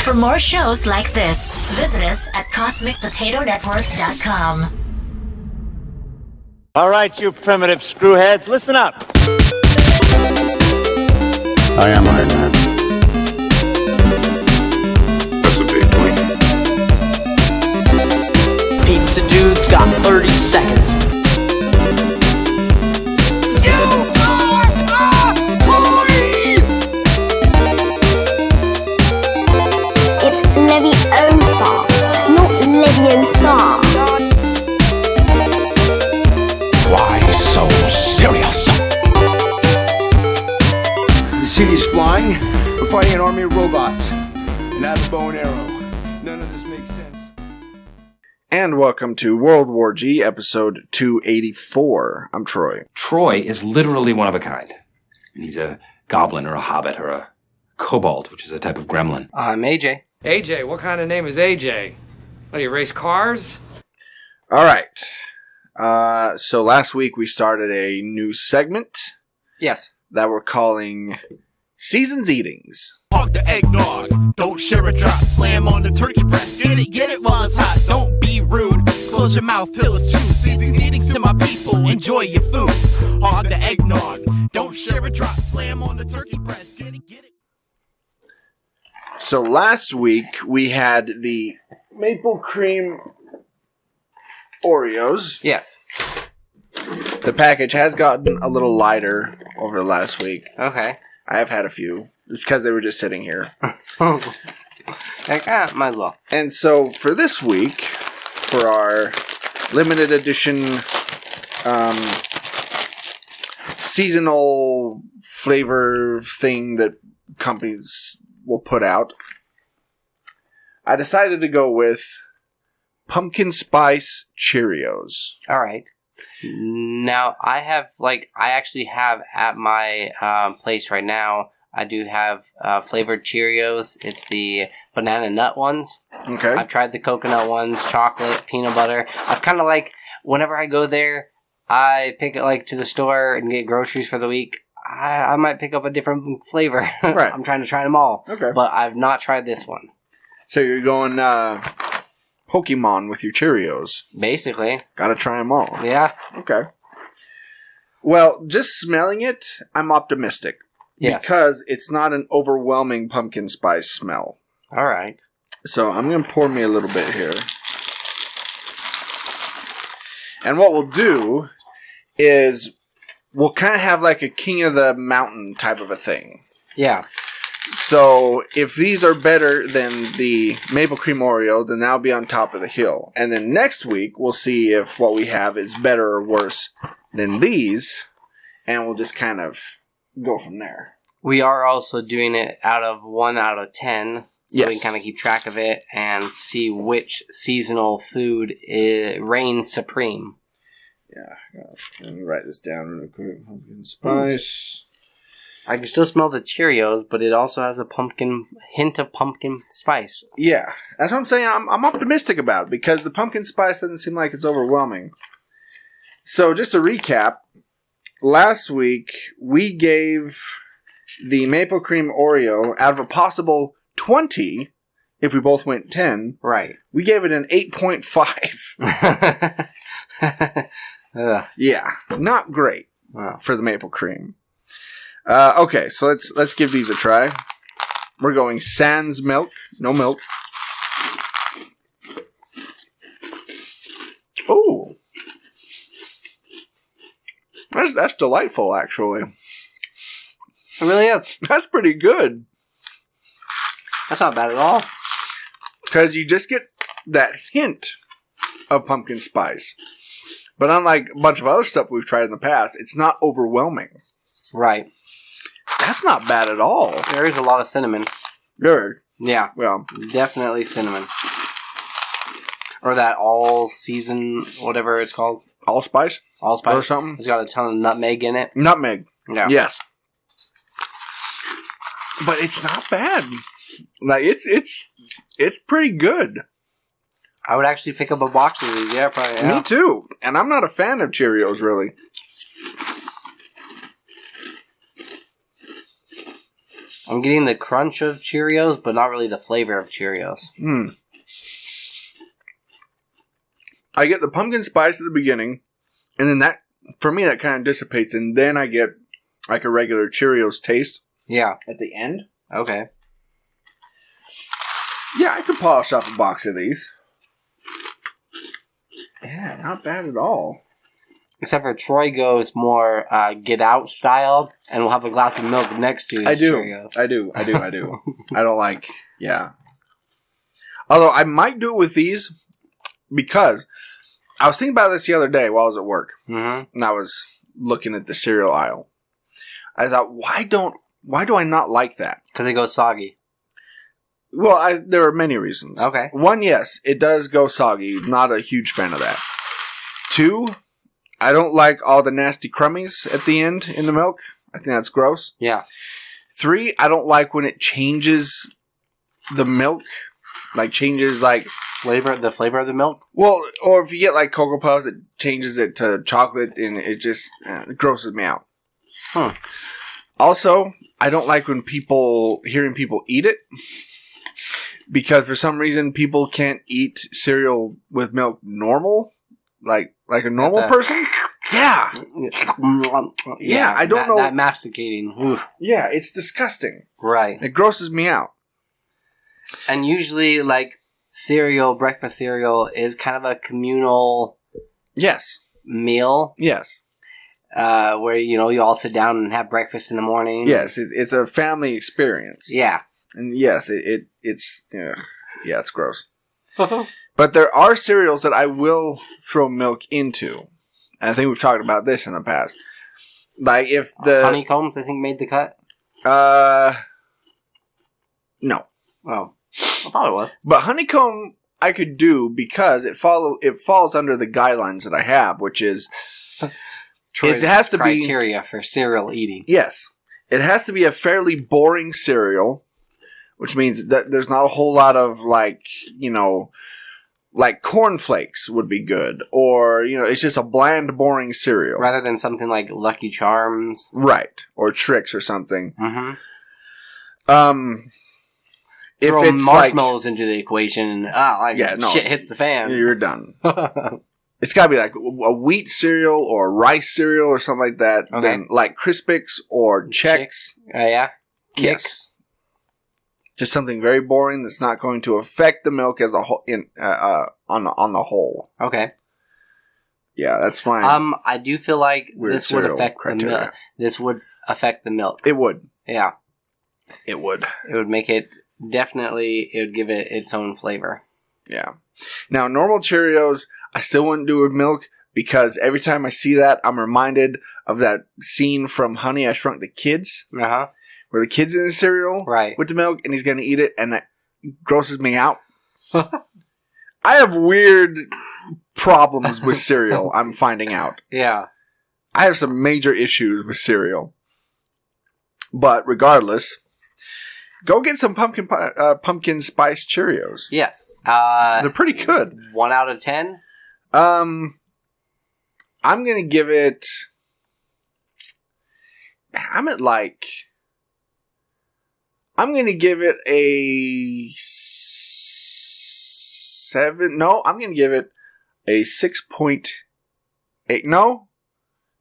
For more shows like this, visit us at CosmicPotatoNetwork.com. All right, you primitive screwheads, listen up. I am Iron Man. That's a big point. Pizza Dude's got 30 seconds. You are a toy! It's Leviosa, not Leviosa. Why so serious? You see these flying? We're fighting an army of robots. And I have a bow and arrow. None of this makes sense. And welcome to World War G, episode 284. I'm Troy. Troy is literally one of a kind. He's a goblin or a hobbit or a kobold, which is a type of gremlin. I'm AJ. AJ, what kind of name is AJ? Oh, you race cars? All right. So last week we started a new segment Yes. that we're calling Season's Eatings. Hog the eggnog, don't share a drop. Slam on the turkey breast, get it while it's hot. Don't be rude, close your mouth till it's true. Season's eatings to my people, enjoy your food. Hog the eggnog, don't share a drop. Slam on the turkey breast, get it. So last week we had the maple cream Oreos. Yes. The package has gotten a little lighter over the last week. Okay. I have had a few. It's because they were just sitting here. Might as well. And so for this week, for our limited edition seasonal flavor thing that companies will put out, I decided to go with pumpkin spice Cheerios. All right. Now, I actually have at my place right now, I do have flavored Cheerios. It's the banana nut ones. Okay. I've tried the coconut ones, chocolate, peanut butter. I've kind of whenever I go there, I pick it to the store and get groceries for the week. I might pick up a different flavor. Right. I'm trying to try them all. Okay. But I've not tried this one. So you're going Pokemon with your Cheerios. Basically. Gotta try them all. Yeah. Okay. Well, just smelling it, I'm optimistic. Yes. Because it's not an overwhelming pumpkin spice smell. All right. So I'm going to pour me a little bit here. And what we'll do is we'll kind of have like a King of the Mountain type of a thing. Yeah. So if these are better than the maple cream Oreo, then that'll be on top of the hill. And then next week, we'll see if what we have is better or worse than these. And we'll just kind of go from there. We are also doing it out of 1 out of 10. So Yes. we can kind of keep track of it and see which seasonal food reigns supreme. Yeah. Let me write this down real quick. Pumpkin spice. I can still smell the Cheerios, but it also has a hint of pumpkin spice. Yeah, that's what I'm saying. I'm optimistic about it because the pumpkin spice doesn't seem like it's overwhelming. So just to recap, last week we gave the maple cream Oreo out of a possible 20, if we both went 10. Right. We gave it an 8.5. Yeah, not great for the maple cream. Okay, so let's give these a try. We're going sans milk, no milk. Oh, that's delightful, actually. It really is. That's pretty good. That's not bad at all. Because you just get that hint of pumpkin spice. But unlike a bunch of other stuff we've tried in the past, it's not overwhelming. Right. That's not bad at all. There is a lot of cinnamon. Good. Yeah. Well, definitely cinnamon. Or that all season, whatever it's called. Allspice? Allspice. Or something? It's got a ton of nutmeg in it. Nutmeg. Yeah. Yes. But it's not bad. Like it's pretty good. I would actually pick up a box of these. Yeah, probably. Yeah. Me too. And I'm not a fan of Cheerios, really. I'm getting the crunch of Cheerios, but not really the flavor of Cheerios. I get the pumpkin spice at the beginning, and then that, for me, that kind of dissipates, and then I get like a regular Cheerios taste. Yeah. At the end. Okay. Yeah, I could polish off a box of these. Yeah, not bad at all. Except for Troy goes more get out style, and we'll have a glass of milk next to his Cheerios. I do. I don't like, yeah. Although I might do it with these, because I was thinking about this the other day while I was at work. Mm-hmm. And I was looking at the cereal aisle. I thought, why do I not like that? Because it goes soggy. Well, there are many reasons. Okay. One, yes, it does go soggy. Not a huge fan of that. Two, I don't like all the nasty crummies at the end in the milk. I think that's gross. Yeah. Three, I don't like when it changes the milk. Like, changes, like... The flavor of the milk? Well, or if you get, like, Cocoa Puffs, it changes it to chocolate, and it just it grosses me out. Huh. Also, I don't like when hearing people eat it. Because for some reason, people can't eat cereal with milk normal. Like a normal person? Yeah. Yeah, I don't know. That masticating. Oof. Yeah, it's disgusting. Right. It grosses me out. And usually, like, breakfast cereal is kind of a communal meal. Yes. Where, you all sit down and have breakfast in the morning. Yes, it's a family experience. Yeah. And yes, it's gross. But there are cereals that I will throw milk into. And I think we've talked about this in the past. Like if the Honeycombs, I think, made the cut. No. Oh, I thought it was. But honeycomb I could do because it falls under the guidelines that I have, which is Troy's it has to be criteria for cereal eating. Yes, it has to be a fairly boring cereal, which means that there's not a whole lot of like cornflakes would be good, or it's just a bland, boring cereal rather than something like Lucky Charms, right? Or Trix or something. Mm-hmm. If throw it's marshmallows into the equation, shit hits the fan. You're done. It's got to be like a wheat cereal or rice cereal or something like that. Okay. Then like Crispix or Chex. Yeah. Kix. Yes. Just something very boring that's not going to affect the milk as a whole on the whole. Okay. Yeah, that's fine. I do feel like this would affect criteria. the milk. This would affect the milk. It would. Yeah. It would. It would make it definitely. It would give it its own flavor. Yeah. Now, normal Cheerios, I still wouldn't do with milk because every time I see that, I'm reminded of that scene from Honey, I Shrunk the Kids. Uh-huh. Where the kid's in the cereal with the milk and he's going to eat it and that grosses me out. I have weird problems with cereal, I'm finding out. Yeah. I have some major issues with cereal. But regardless, go get some pumpkin spice Cheerios. Yes. They're pretty good. 1 out of 10? I'm going to give it... I'm going to give it a 7. No, I'm going to give it a 6.8. No,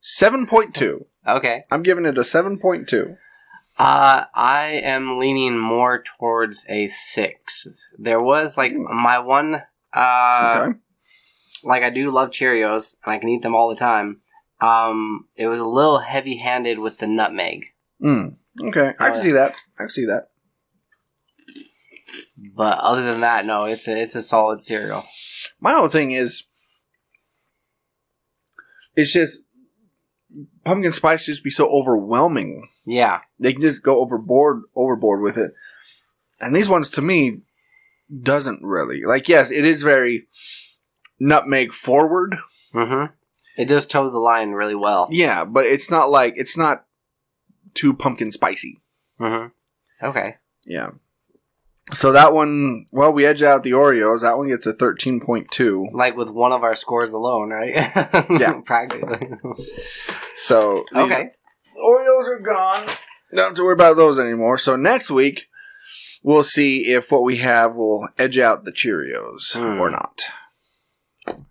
7.2. Okay. I'm giving it a 7.2. I am leaning more towards a 6. There was like my one. Okay. Like I do love Cheerios and I can eat them all the time. It was a little heavy-handed with the nutmeg. Okay, I can see that. But other than that, no, it's a solid cereal. My whole thing is, it's just pumpkin spice just be so overwhelming. Yeah, they can just go overboard with it. And these ones, to me, doesn't really yes, it is very nutmeg forward. Mm-hmm. It does toe the line really well. Yeah, but it's not too pumpkin spicy. Mm-hmm. Okay. Yeah. So that one, well, we edge out the Oreos. That one gets a 13.2. Like with one of our scores alone, right? Yeah. Practically. So, okay. Oreos are gone. Don't have to worry about those anymore. So next week, we'll see if what we have will edge out the Cheerios or not.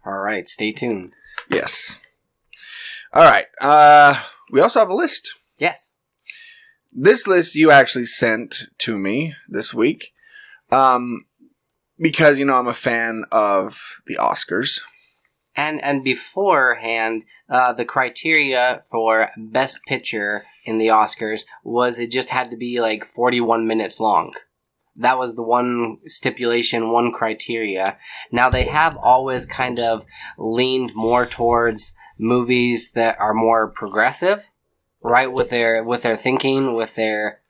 All right, stay tuned. Yes. All right. We also have a list. Yes. This list you actually sent to me this week. Because, I'm a fan of the Oscars. And beforehand, the criteria for Best Picture in the Oscars was it just had to be like 41 minutes long. That was the one stipulation, one criteria. Now, they have always kind of leaned more towards movies that are more progressive, right? With their thinking, with their...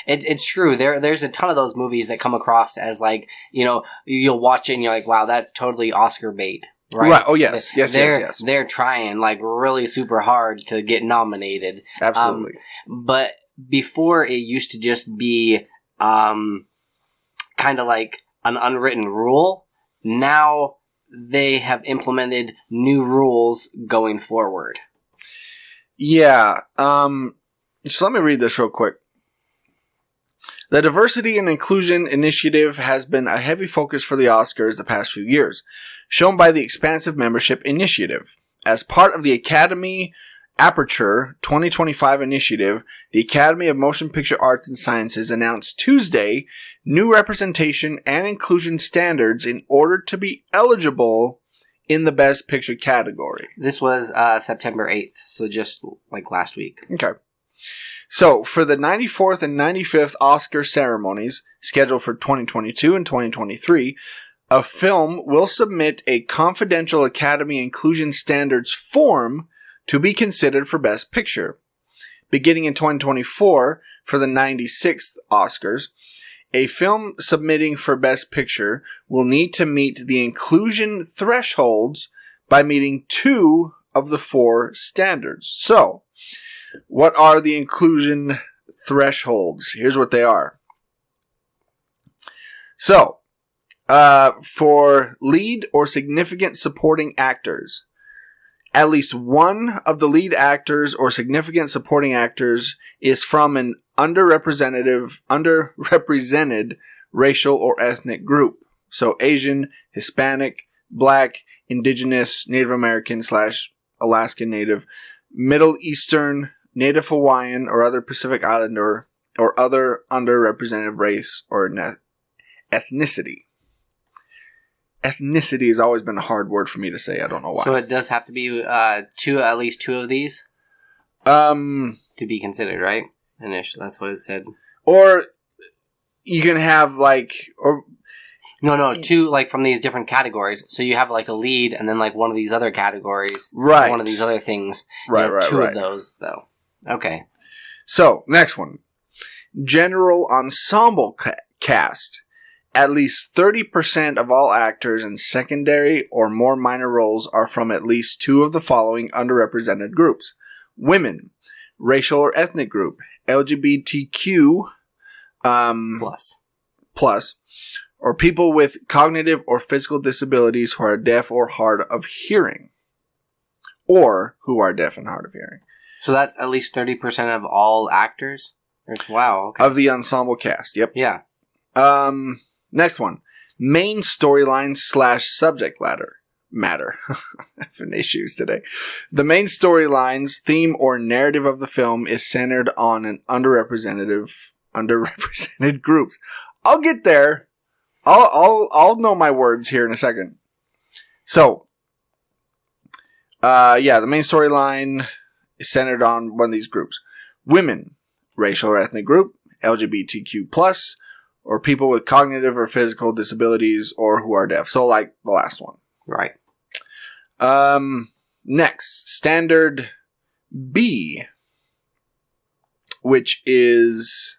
It's true. There's a ton of those movies that come across as like, you'll watch it and you're like, wow, that's totally Oscar bait. Right. Oh, yes. Yes. They're trying like really super hard to get nominated. Absolutely. But before it used to just be kind of like an unwritten rule. Now they have implemented new rules going forward. Yeah. So let me read this real quick. The Diversity and Inclusion Initiative has been a heavy focus for the Oscars the past few years, shown by the expansive membership initiative. As part of the Academy Aperture 2025 initiative, the Academy of Motion Picture Arts and Sciences announced Tuesday new representation and inclusion standards in order to be eligible in the Best Picture category. This was September 8th, so just like last week. Okay. So, for the 94th and 95th Oscar ceremonies, scheduled for 2022 and 2023, a film will submit a confidential Academy Inclusion Standards form to be considered for Best Picture. Beginning in 2024, for the 96th Oscars, a film submitting for Best Picture will need to meet the inclusion thresholds by meeting 2 of the 4 standards. So, what are the inclusion thresholds? Here's what they are. So, for lead or significant supporting actors, at least one of the lead actors or significant supporting actors is from an underrepresented racial or ethnic group. So, Asian, Hispanic, Black, Indigenous, Native American / Alaskan Native, Middle Eastern, Native Hawaiian, or other Pacific Islander, or other underrepresented race or ethnicity. Ethnicity has always been a hard word for me to say. I don't know why. So it does have to be at least 2 of these to be considered, right? Initially, that's what it said. Or you can have No, 2 like from these different categories. So you have like a lead, and then like one of these other categories, right? One of these other things, right? 2 of those though. Okay. So next one, general ensemble cast. At least 30% of all actors in secondary or more minor roles are from at least 2 of the following underrepresented groups: women, racial or ethnic group, LGBTQ plus, or people with cognitive or physical disabilities who are deaf or hard of hearing. Or who are deaf and hard of hearing. So that's at least 30% of all actors? Wow. Okay. Of the ensemble cast, yep. Yeah. Next one. Main storyline / subject matter. Having issues today. The main storyline's theme or narrative of the film is centered on an underrepresented groups. I'll get there. I'll know my words here in a second. So, the main storyline is centered on one of these groups: women, racial or ethnic group, LGBTQ plus, or people with cognitive or physical disabilities, or who are deaf. So, like the last one, right? Next, standard B, which is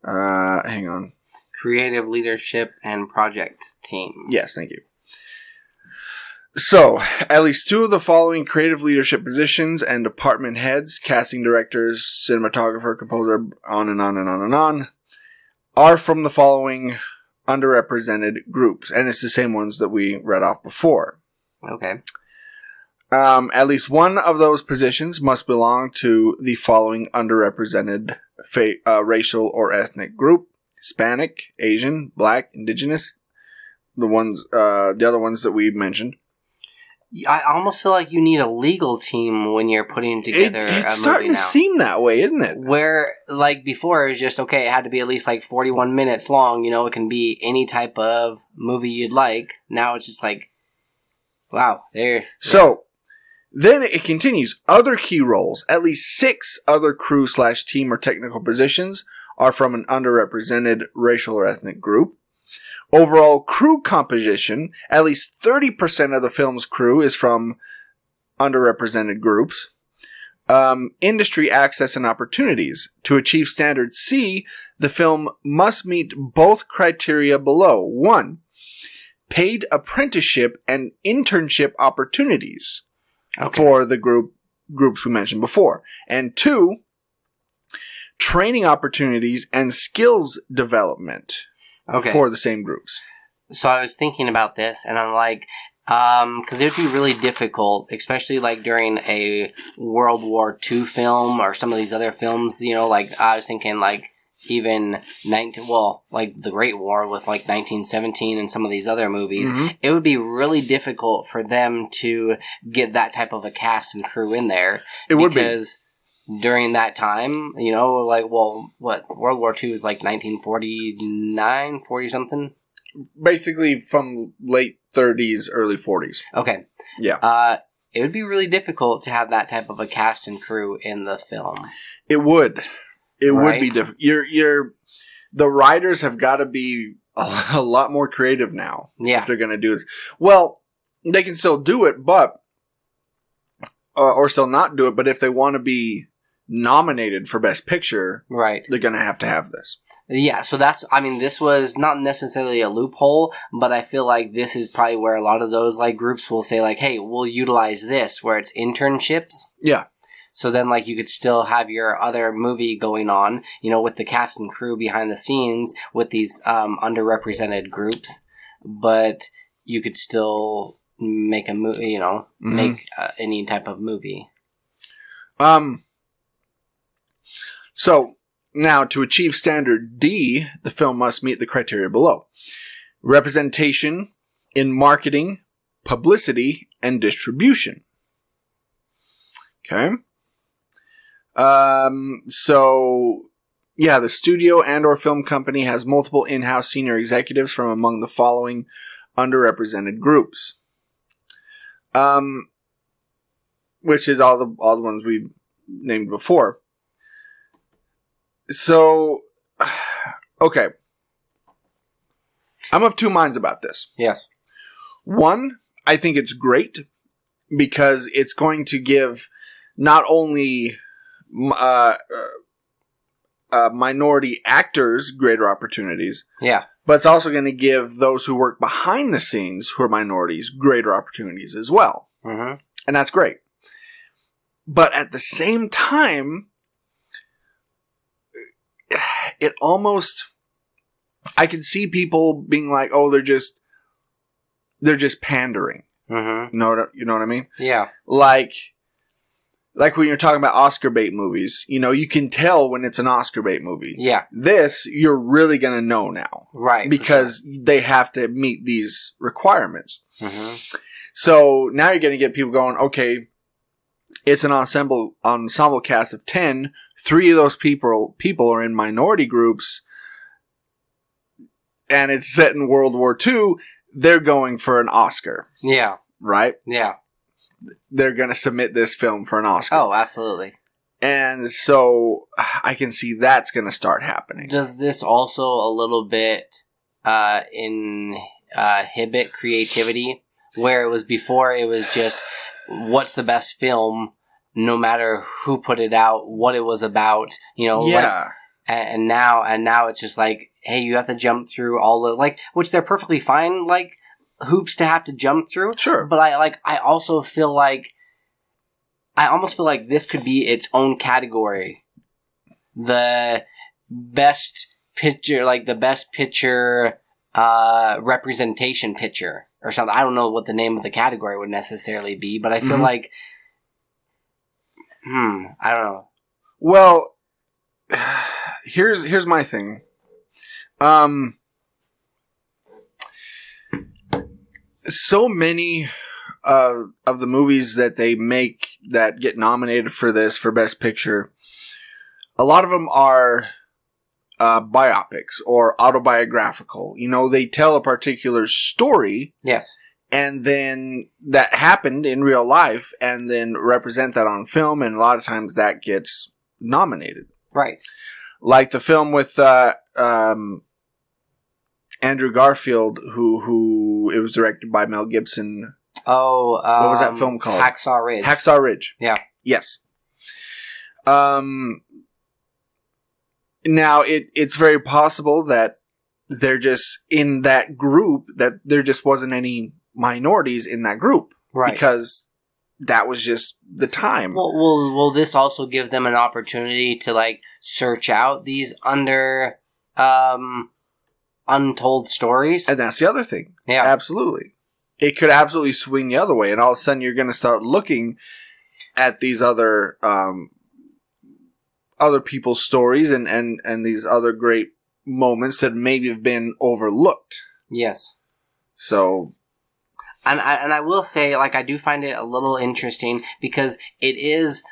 hang on. Creative leadership and project team. Yes, thank you. So, at least 2 of the following creative leadership positions and department heads, casting directors, cinematographer, composer, on and on and on and on, are from the following underrepresented groups. And it's the same ones that we read off before. Okay. At least one of those positions must belong to the following underrepresented racial or ethnic group: Hispanic, Asian, Black, Indigenous. The other ones that we mentioned. I almost feel like you need a legal team when you're putting together a movie now. It's starting to seem that way, isn't it? Where, like, before, it was just, okay, it had to be at least, 41 minutes long. It can be any type of movie you'd like. Now it's just wow, there. So, then it continues. Other key roles, at least 6 other crew/team or technical positions, are from an underrepresented racial or ethnic group. Overall crew composition, at least 30% of the film's crew is from underrepresented groups. Industry access and opportunities. To achieve standard C, the film must meet both criteria below. 1, paid apprenticeship and internship opportunities for the groups we mentioned before. And 2, training opportunities and skills development. For the same groups. So I was thinking about this, and I'm like, because it would be really difficult, especially during a World War II film or some of these other films. I was thinking even the Great War with 1917 and some of these other movies. Mm-hmm. It would be really difficult for them to get that type of a cast and crew in there. It would be. During that time, World War II is 1949, 40-something? Basically from late 30s, early 40s. Okay. Yeah. It would be really difficult to have that type of a cast and crew in the film. It would. It would be difficult. The writers have got to be a lot more creative now. Yeah. If they're going to do this. Well, they can still do it, but... or still not do it, but if they want to be nominated for Best Picture, they're going to have this. Yeah, so this was not necessarily a loophole, but I feel like this is probably where a lot of those groups will say hey, we'll utilize this, where it's internships. Yeah. So then you could still have your other movie going on, with the cast and crew behind the scenes with these underrepresented groups, but you could still make a movie, make any type of movie. So, now, to achieve standard D, the film must meet the criteria below. Representation in marketing, publicity, and distribution. Okay. So, yeah, the studio and or film company has multiple in-house senior executives from among the following underrepresented groups. Which is all the ones we named before. So, okay. I'm of two minds about this. Yes. One, I think it's great because it's going to give not only minority actors greater opportunities. Yeah. But it's also going to give those who work behind the scenes who are minorities greater opportunities as well. Mm-hmm. And that's great. But at the same time, it almost, I can see people being like, oh, they're just pandering. Mm-hmm. You know what I mean? Yeah. Like when you're talking about Oscar bait movies, you can tell when it's an Oscar bait movie. Yeah. This, you're really going to know now. Right. Because they have to meet these requirements. Mm-hmm. So now you're going to get people going, okay, it's an ensemble cast of 10. 3 of those people are in minority groups. And it's set in World War II. They're going for an Oscar. Yeah. Right? Yeah. They're going to submit this film for an Oscar. Oh, absolutely. And so I can see that's going to start happening. Does this also a little bit inhibit creativity? Where it was before, it was just what's the best film, no matter who put it out, what it was about, Yeah. And now it's just like, hey, you have to jump through all the which they're perfectly fine, hoops to have to jump through. Sure. But I also feel like I almost feel like this could be its own category. The best picture, representation picture. or something. I don't know what the name of the category would necessarily be, but I feel like, I don't know. Well, here's my thing. So many of the movies that they make that get nominated for Best Picture, a lot of them are biopics or autobiographical. You know, they tell a particular story. Yes. And then that happened in real life and then represent that on film. And a lot of times that gets nominated. Right. Like the film with Andrew Garfield, who it was directed by Mel Gibson. Oh, what was that film called? Hacksaw Ridge. Hacksaw Ridge. Yeah. Yes. Now, it's very possible that they're just in that group, that there just wasn't any minorities in that group. Right. Because that was just the time. Well, will this also give them an opportunity to, like, search out these untold stories? And that's the other thing. Yeah. Absolutely. It could absolutely swing the other way, and all of a sudden you're going to start looking at these other people's stories and these other great moments that maybe have been overlooked. Yes. So, and I will say, like, I do find it a little interesting because it is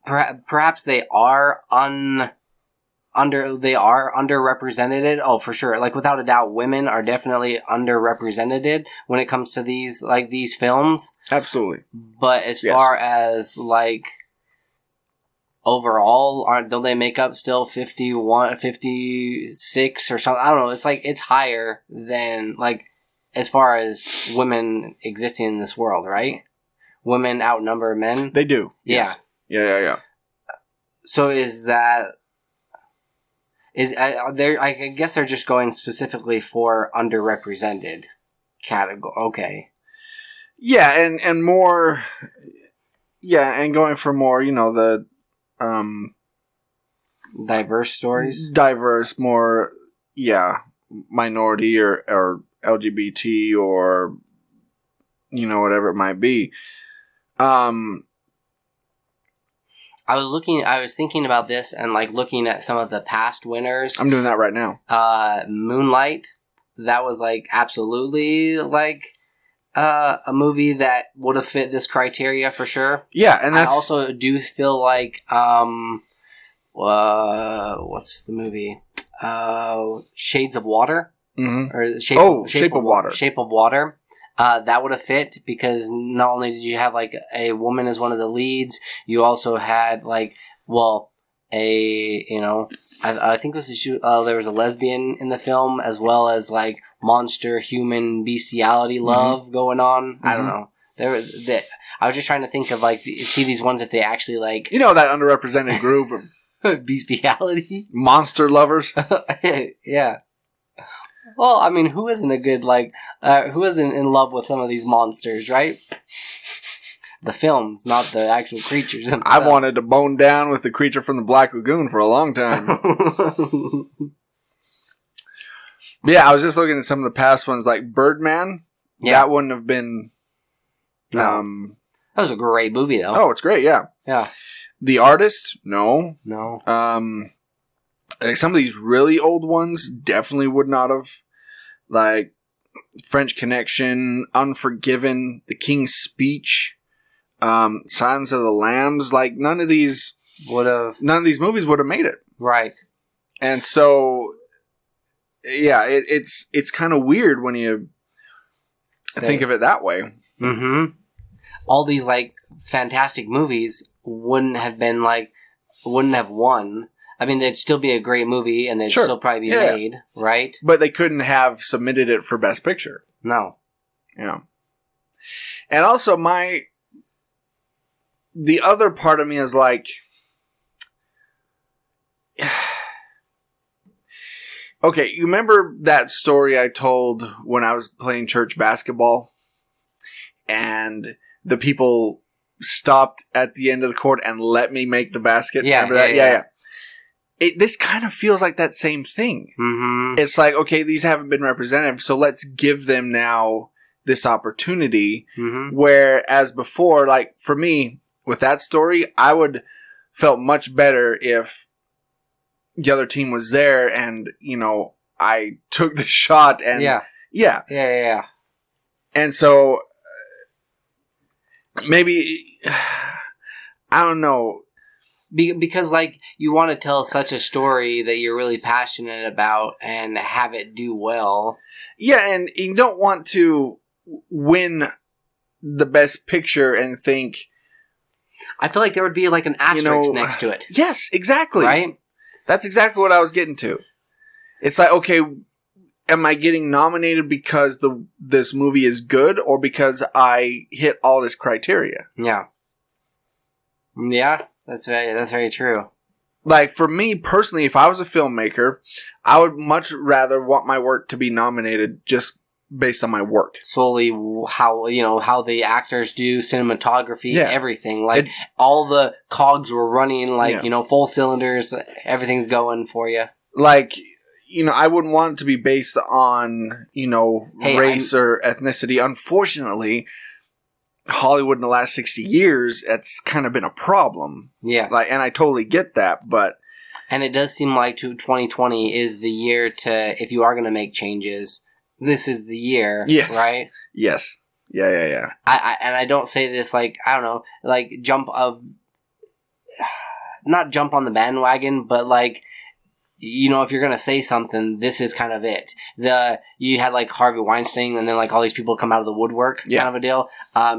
perhaps they are underrepresented. Oh, for sure. Like, without a doubt, women are definitely underrepresented when it comes to these films. Absolutely. But as far as, like, overall, don't they make up still 51, 56 or something? I don't know. It's like, it's higher than, like, as far as women existing in this world, right? Women outnumber men. They do. Yeah. Yes. Yeah. So is that... I guess they're just going specifically for underrepresented category. Okay. Yeah, and more. Yeah, and going for more, you know, the diverse stories. Diverse, more, minority or LGBT or, you know, whatever it might be. I was thinking about this and, like, looking at some of the past winners. I'm doing that right now. Moonlight, that was, like, absolutely, like, a movie that would have fit this criteria for sure. Yeah, and that's... I also do feel like, what's the movie? Shades of Water? Mm-hmm. Or Shape of Water. Shape of Water. That would have fit because not only did you have, like, a woman as one of the leads, you also had, like, I think it was there was a lesbian in the film as well as, like, monster human bestiality love going on. I don't know. I was just trying to think of, like, see these ones if they actually, like, you know, that underrepresented group of bestiality monster lovers. Yeah. Well, I mean, who isn't who isn't in love with some of these monsters, right? The films, not the actual creatures. I wanted to bone down with the creature from the Black Lagoon for a long time. Yeah, I was just looking at some of the past ones, like Birdman. Yeah. That wouldn't have been... No. That was a great movie, though. Oh, it's great, yeah. Yeah. The Artist? No. Like some of these really old ones definitely would not have. Like French Connection, Unforgiven, The King's Speech, Silence of the Lambs. Like none of these movies would have made it. Right. And so, yeah, it's kind of weird when you think of it that way. Mm-hmm. All these, like, fantastic movies wouldn't have won. I mean, they'd still be a great movie, and they'd still probably be made, right? But they couldn't have submitted it for Best Picture. No. Yeah. And also, the other part of me is like, okay, you remember that story I told when I was playing church basketball? And the people stopped at the end of the court and let me make the basket? Yeah, remember that? Yeah. this kind of feels like that same thing. Mm-hmm. It's like, okay, these haven't been represented, so let's give them now this opportunity. Mm-hmm. Whereas before, like for me, with that story, I would felt much better if the other team was there and, you know, I took the shot and Yeah. And so maybe I don't know. Because, like, you want to tell such a story that you're really passionate about and have it do well. Yeah, and you don't want to win the best picture and think... I feel like there would be, like, an asterisk next to it. Yes, exactly. Right? That's exactly what I was getting to. It's like, okay, am I getting nominated because this movie is good or because I hit all this criteria? Yeah. Yeah. That's very true. Like, for me personally, if I was a filmmaker, I would much rather want my work to be nominated just based on my work. Solely how the actors do, cinematography, everything. Like, It, all the cogs were running, like, Yeah. Full cylinders, everything's going for you. like, I wouldn't want it to be based on, Hey, race or ethnicity. Unfortunately, Hollywood in the last 60 years, that's kind of been a problem. Yes. Like, and I totally get that, but... And it does seem like 2020 is the year to, if you are going to make changes, this is the year, Yes. right? Yes. Yeah. I don't say this like, I don't know, like not jump on the bandwagon, but like, if you're going to say something, this is kind of it. You had like Harvey Weinstein and then like all these people come out of the woodwork kind of a deal.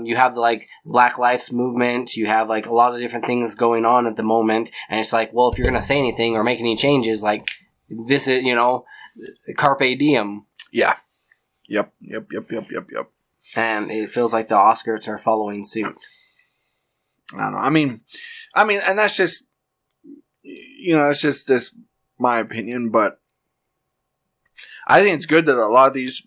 You have the like Black Lives Movement. You have like a lot of different things going on at the moment. And it's like, well, if you're going to say anything or make any changes, like this is, carpe diem. Yeah. Yep. And it feels like the Oscars are following suit. I don't know. I mean, and that's just, it's just this, my opinion, but I think it's good that a lot of these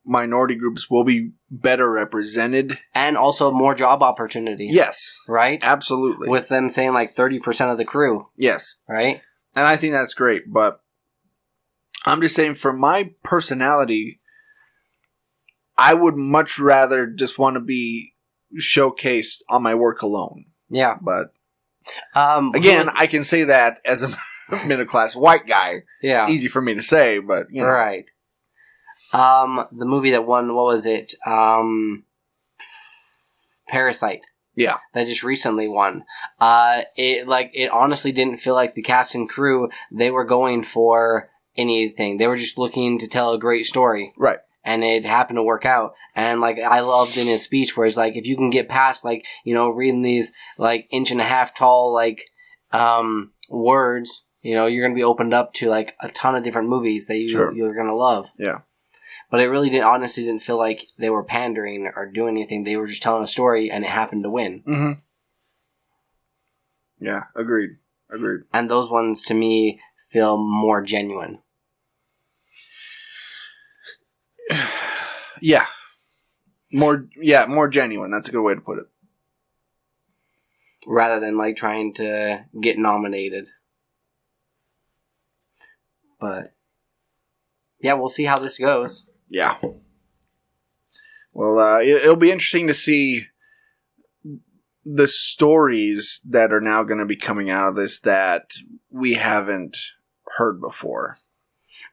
minority groups will be better represented. And also more job opportunity. Yes. Right? Absolutely. With them saying like 30% of the crew. Yes. Right? And I think that's great, but I'm just saying for my personality, I would much rather just want to be showcased on my work alone. Yeah. But again, I can say that as a middle-class white guy. Yeah. It's easy for me to say, but, Right. The movie that won, what was it? Parasite. Yeah. That just recently won. It honestly didn't feel like the cast and crew, they were going for anything. They were just looking to tell a great story. Right. And it happened to work out. And, like, I loved in his speech where he's like, if you can get past, like, reading these, like, 1.5 tall, like, words, you're going to be opened up to, like, a ton of different movies that you're going to love. Yeah. But it really honestly didn't feel like they were pandering or doing anything. They were just telling a story, and it happened to win. Mm-hmm. Yeah, agreed. And those ones, to me, feel more genuine. Yeah. More genuine. That's a good way to put it. Rather than, like, trying to get nominated. But, yeah, we'll see how this goes. Yeah. Well, it'll be interesting to see the stories that are now going to be coming out of this that we haven't heard before.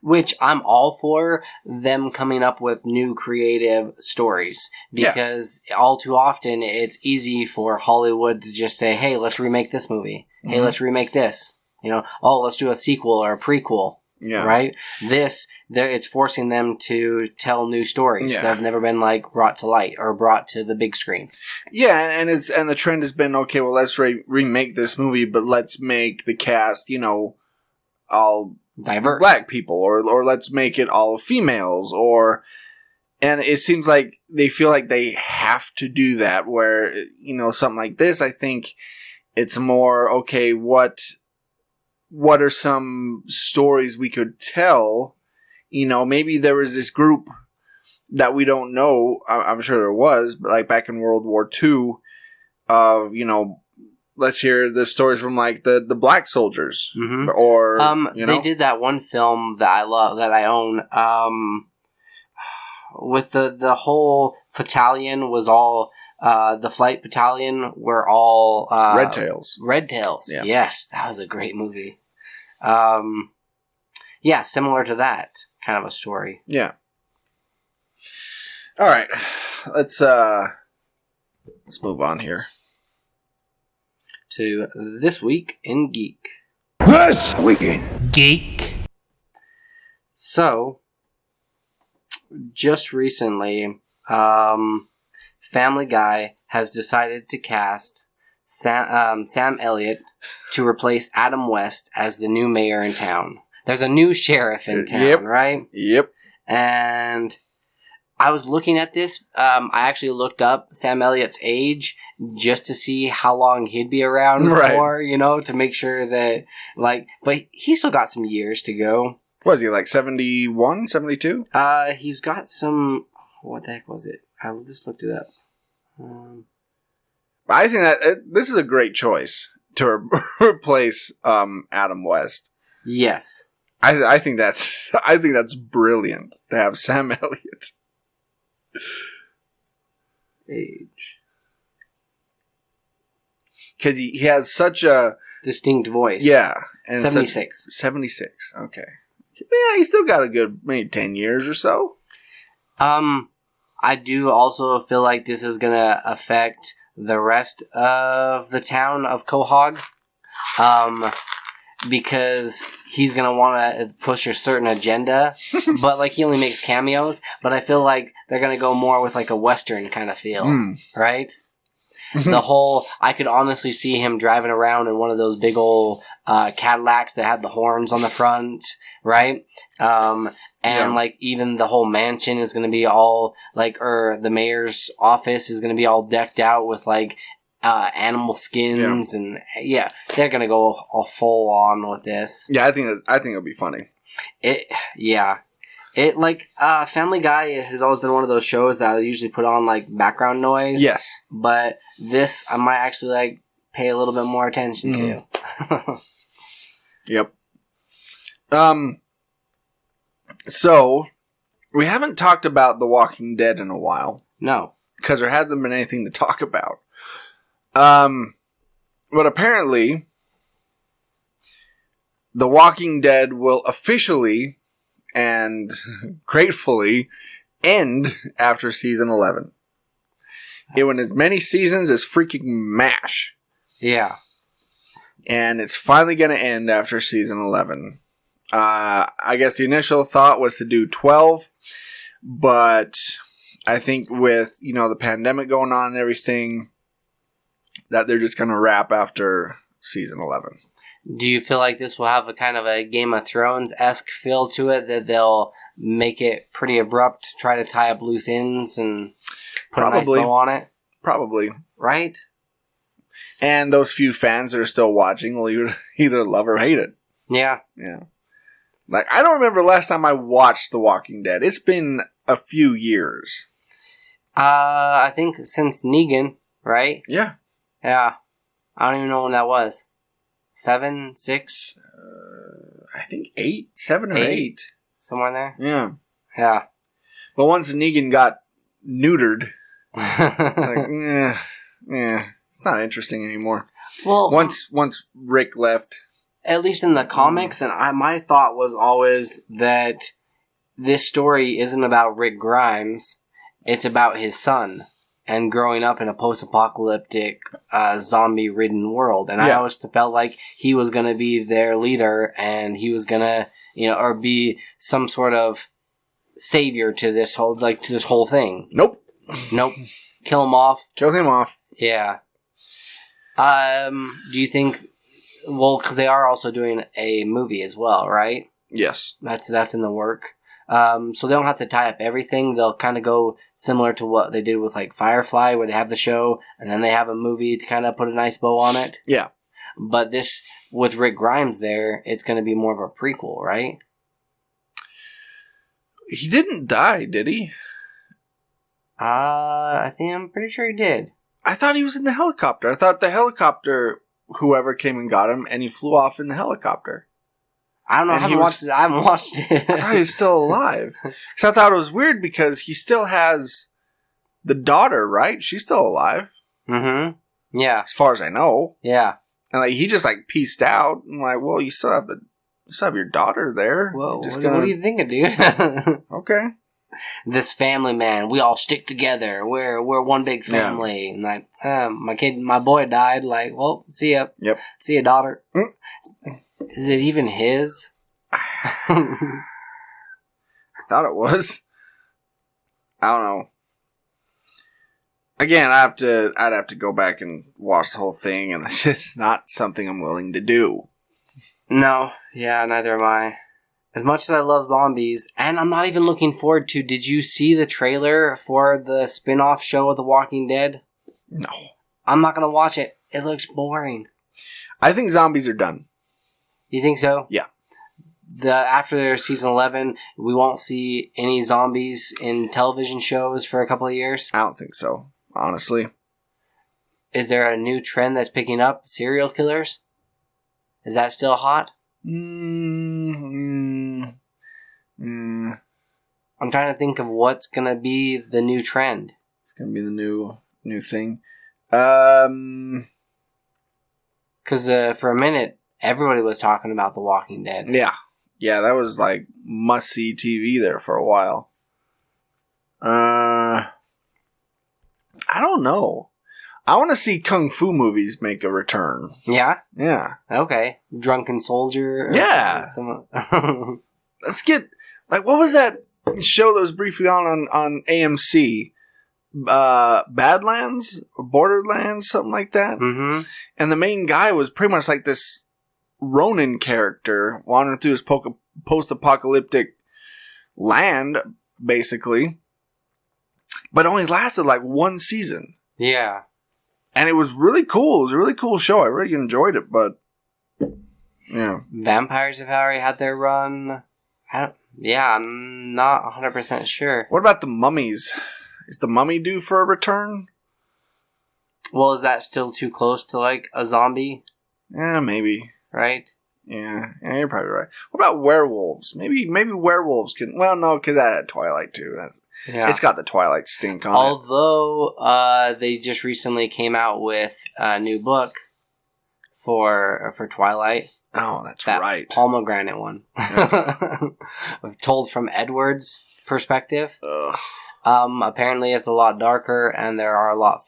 Which I'm all for them coming up with new creative stories. Because all too often it's easy for Hollywood to just say, hey, let's remake this movie. Mm-hmm. Hey, let's remake this. Let's do a sequel or a prequel. Yeah. Right? It's forcing them to tell new stories that have never been like brought to light or brought to the big screen. Yeah, and the trend has been, okay, well, let's remake this movie, but let's make the cast, all diverse black people, or let's make it all females, and it seems like they feel like they have to do that, where, something like this, I think it's more, okay, what are some stories we could tell? Maybe there was this group that we don't know. I'm sure there was, but like back in World War II, of, let's hear the stories from like the black soldiers, Mm-hmm. or they did that one film that I love, that I own. With the whole battalion was all the flight battalion were all Red Tails. Red Tails. Yeah. Yes, that was a great movie. Yeah, similar to that kind of a story. Yeah. All right, let's move on here to This Week in Geek. This weekend. Geek. So, just recently, Family Guy has decided to cast Sam Elliott to replace Adam West as the new mayor in town. There's a new sheriff in town, right? Yep. And I was looking at this. I actually looked up Sam Elliott's age just to see how long he'd be around for, to make sure that, but he's still got some years to go. Was he like 71, 72? He's got some. What the heck was it? I just looked it up. I think that this is a great choice to replace Adam West. Yes, I think that's brilliant to have Sam Elliott. Age, because he has such a distinct voice. Yeah, and 76. 76. Okay. Yeah, he's still got a good maybe 10 years or so. I do also feel like this is gonna affect the rest of the town of Quahog, because he's gonna want to push a certain agenda, but he only makes cameos. But I feel like they're gonna go more with a Western kind of feel, right? The whole, I could honestly see him driving around in one of those big old Cadillacs that had the horns on the front, right? Even the whole mansion is going to be all or the mayor's office is going to be all decked out with animal skins, and they're going to go all full on with this. Yeah, I think it'll be funny. Family Guy has always been one of those shows that I usually put on background noise. Yes. But this I might actually pay a little bit more attention to. Yep. So we haven't talked about The Walking Dead in a while. No. Because there hasn't been anything to talk about. But apparently The Walking Dead will officially and gratefully end after season 11. It went as many seasons as freaking MASH. Yeah. And it's finally going to end after season 11. I guess the initial thought was to do 12, but I think with, the pandemic going on and everything, that they're just going to wrap after season 11. Do you feel like this will have a kind of a Game of Thrones-esque feel to it, that they'll make it pretty abrupt, try to tie up loose ends and put a nice bow on it? Probably. Right? And those few fans that are still watching will either love or hate it. Yeah. Yeah. I don't remember the last time I watched The Walking Dead. It's been a few years. I think since Negan, right? Yeah. Yeah. I don't even know when that was. 7, 6? I think 8. 7 or 8. Somewhere in there? Yeah. Yeah. But once Negan got neutered, it's not interesting anymore. Well, once Rick left. At least in the comics, and my thought was always that this story isn't about Rick Grimes. It's about his son and growing up in a post-apocalyptic, zombie-ridden world. And I always felt like he was going to be their leader, and he was going to, or be some sort of savior to this whole, thing. Nope. Kill him off. Kill him off. Yeah. Do you think? Well, because they are also doing a movie as well, right? Yes. That's in the work. So they don't have to tie up everything. They'll kind of go similar to what they did with Firefly, where they have the show and then they have a movie to kind of put a nice bow on it. Yeah. But this, with Rick Grimes there, it's going to be more of a prequel, right? He didn't die, did he? I'm pretty sure he did. I thought he was in the helicopter. I thought the helicopter, whoever came and got him, and he flew off in the helicopter. I don't know. I haven't watched it. I thought he was still alive. Because I thought it was weird because he still has the daughter, right? She's still alive. Mm-hmm. Yeah. As far as I know. Yeah. And like he just like pieced out. I'm like, well, you still have your daughter there. Whoa, what are you thinking, dude? Okay. This family, man, we all stick together. We're one big family. Yeah. And like, my boy died. Like, well, see ya. Yep. See ya, daughter. Is it even his? I thought it was. I don't know. Again, I'd have to go back and watch the whole thing, and it's just not something I'm willing to do. No, yeah, neither am I. As much as I love zombies, and I'm not even looking forward to, did you see the trailer for the spin-off show of The Walking Dead? No. I'm not going to watch it. It looks boring. I think zombies are done. You think so? Yeah. After season 11, we won't see any zombies in television shows for a couple of years? I don't think so, honestly. Is there a new trend that's picking up? Serial killers? Is that still hot? I'm trying to think of what's going to be the new trend. It's going to be the new thing. Because for a minute, everybody was talking about The Walking Dead. Yeah. Yeah, that was like must-see TV there for a while. I don't know. I want to see Kung Fu movies make a return. Yeah? Yeah. Okay. Drunken Soldier? Yeah. Let's get... Like, what was that show that was briefly on AMC? Badlands? Or Borderlands? Something like that? Mm-hmm. And the main guy was pretty much like this Ronin character wandering through this post-apocalyptic land, basically. But it only lasted like one season. Yeah. And it was really cool. It was a really cool show. I really enjoyed it, but... Yeah. Vampires have already had their run. I'm not 100% sure. What about the Mummies? Is the Mummy due for a return? Well, is that still too close to, like, a zombie? Yeah, maybe. Right? Yeah, you're probably right. What about werewolves? Maybe werewolves can... Well, no, because that had Twilight, too. It's got the Twilight stink on it. Although, they just recently came out with a new book for Twilight. Oh, that's right. Pomegranate one. Told from Edward's perspective. Ugh. Apparently it's a lot darker, and there are a lot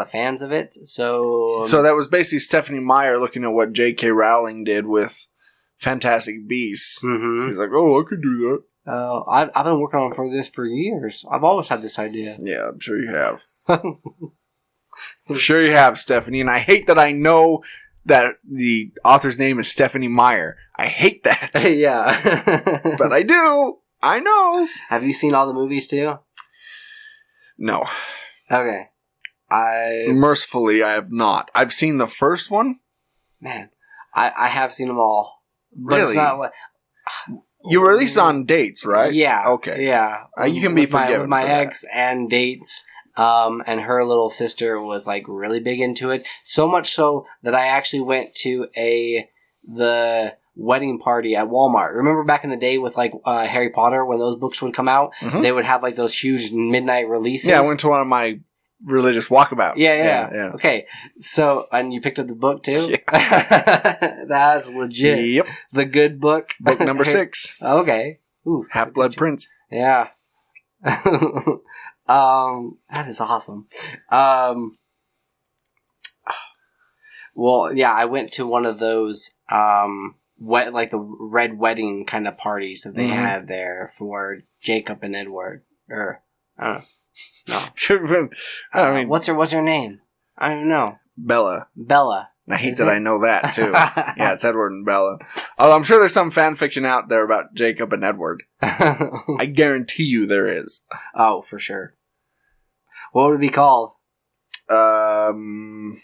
of fans of it. So that was basically Stephanie Meyer looking at what J.K. Rowling did with Fantastic Beasts. Mm-hmm. She's like, "Oh, I could do that." I've been working on this for years. I've always had this idea. Yeah, I'm sure you have. I'm sure you have, Stephanie. And I hate that I know that the author's name is Stephanie Meyer. I hate that. Yeah. But I do. I know. Have you seen all the movies too? No. Okay. Mercifully, I have not. I've seen the first one. Man, I have seen them all. But really? It's not what... You were at least on dates, right? Yeah. Okay. Yeah. You can be forgiven with my for that. ex and dates. And her little sister was like really big into it. So much so that I actually went to the wedding party at Walmart. Remember back in the day with like Harry Potter, when those books would come out, they would have like those huge midnight releases. Yeah, I went to one of my religious walkabouts. Yeah. Okay. So, and you picked up the book too? Yeah. That's legit. Yep. The good book. Book number 6. Okay. Ooh, Half-Blood Prince. Yeah. That is awesome. Well, yeah, I went to one of those, like the red wedding kind of parties that they had there for Jacob and Edward. Or, I don't know. No. Should have been. I mean, what's her name? I don't even know. Bella. And I hate that I know that too. Yeah, it's Edward and Bella. Oh, I'm sure there's some fan fiction out there about Jacob and Edward. I guarantee you there is. Oh, for sure. What would it be called? Fangs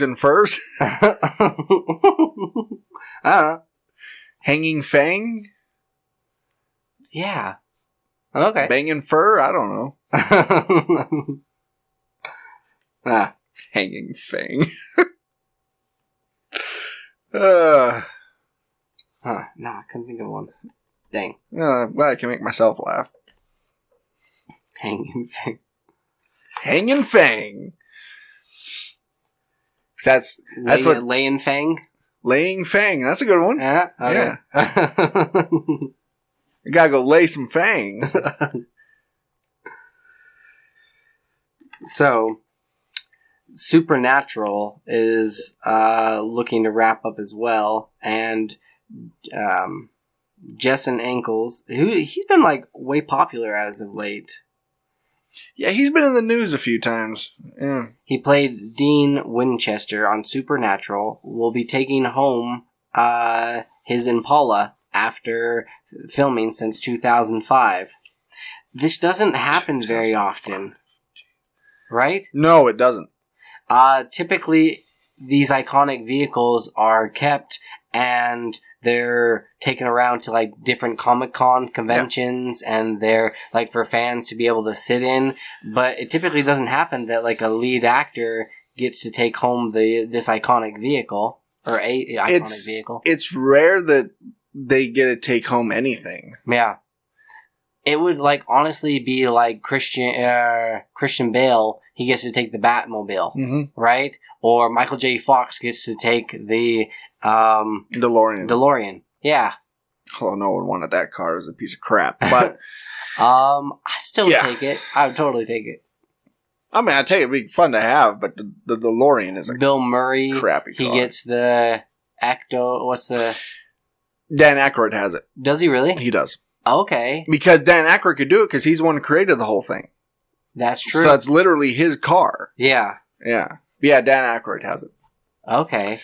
and Furs? I don't know. Hanging Fang? Yeah. Okay. Banging fur? I don't know. Hanging Fang. No, I couldn't think of one. Dang. Well, I can make myself laugh. Hanging Fang. Hanging Fang. That's what laying Fang. Laying Fang. That's a good one. Yeah. Okay. Yeah. You gotta go lay some Fang. So, Supernatural is looking to wrap up as well, and Jensen Ackles, he's been like way popular as of late. Yeah, he's been in the news a few times. Yeah. He played Dean Winchester on Supernatural. Will be taking home his Impala after filming since 2005. This doesn't happen very often, right? No, it doesn't. Typically, these iconic vehicles are kept and they're taken around to like different Comic-Con conventions, and they're like for fans to be able to sit in. But it typically doesn't happen that like a lead actor gets to take home this iconic vehicle or a iconic vehicle. It's rare that they get to take home anything. Yeah. It would like honestly be like Christian Bale. He gets to take the Batmobile, right? Or Michael J. Fox gets to take the DeLorean. Yeah. Oh, no one wanted that car as a piece of crap. But I still would take it. I would totally take it. I mean, I tell you, it'd be fun to have, but the DeLorean is a Bill Murray. Crappy car. He gets the What's the? Dan Aykroyd has it. Does he really? He does. Okay. Because Dan Aykroyd could do it because he's the one who created the whole thing. That's true. So it's literally his car. Yeah. Yeah. Yeah, Dan Aykroyd has it. Okay.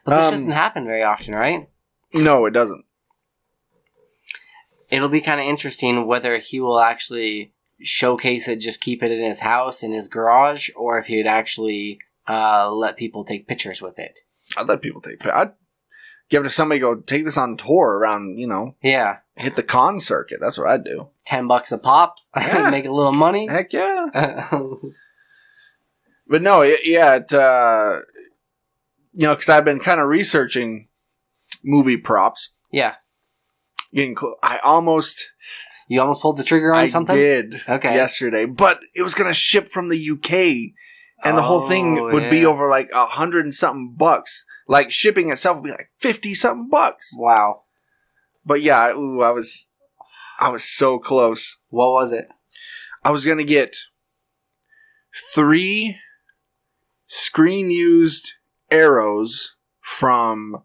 But this doesn't happen very often, right? No, it doesn't. It'll be kind of interesting whether he will actually showcase it, just keep it in his house, in his garage, or if he'd actually let people take pictures with it. I'd let people take pictures. I'd give it to somebody, go take this on tour around, Yeah. hit the con circuit. That's what I'd do. $10 a pop. Yeah. Make a little money. Heck yeah. But no, because I've been kind of researching movie props. Yeah. You almost pulled the trigger on something? I did. Okay. Yesterday, but it was going to ship from the UK, and the whole thing would be over like $100 and something bucks. Like shipping itself would be like $50 something bucks. Wow. But yeah, I was so close. What was it? I was going to get 3 screen-used arrows from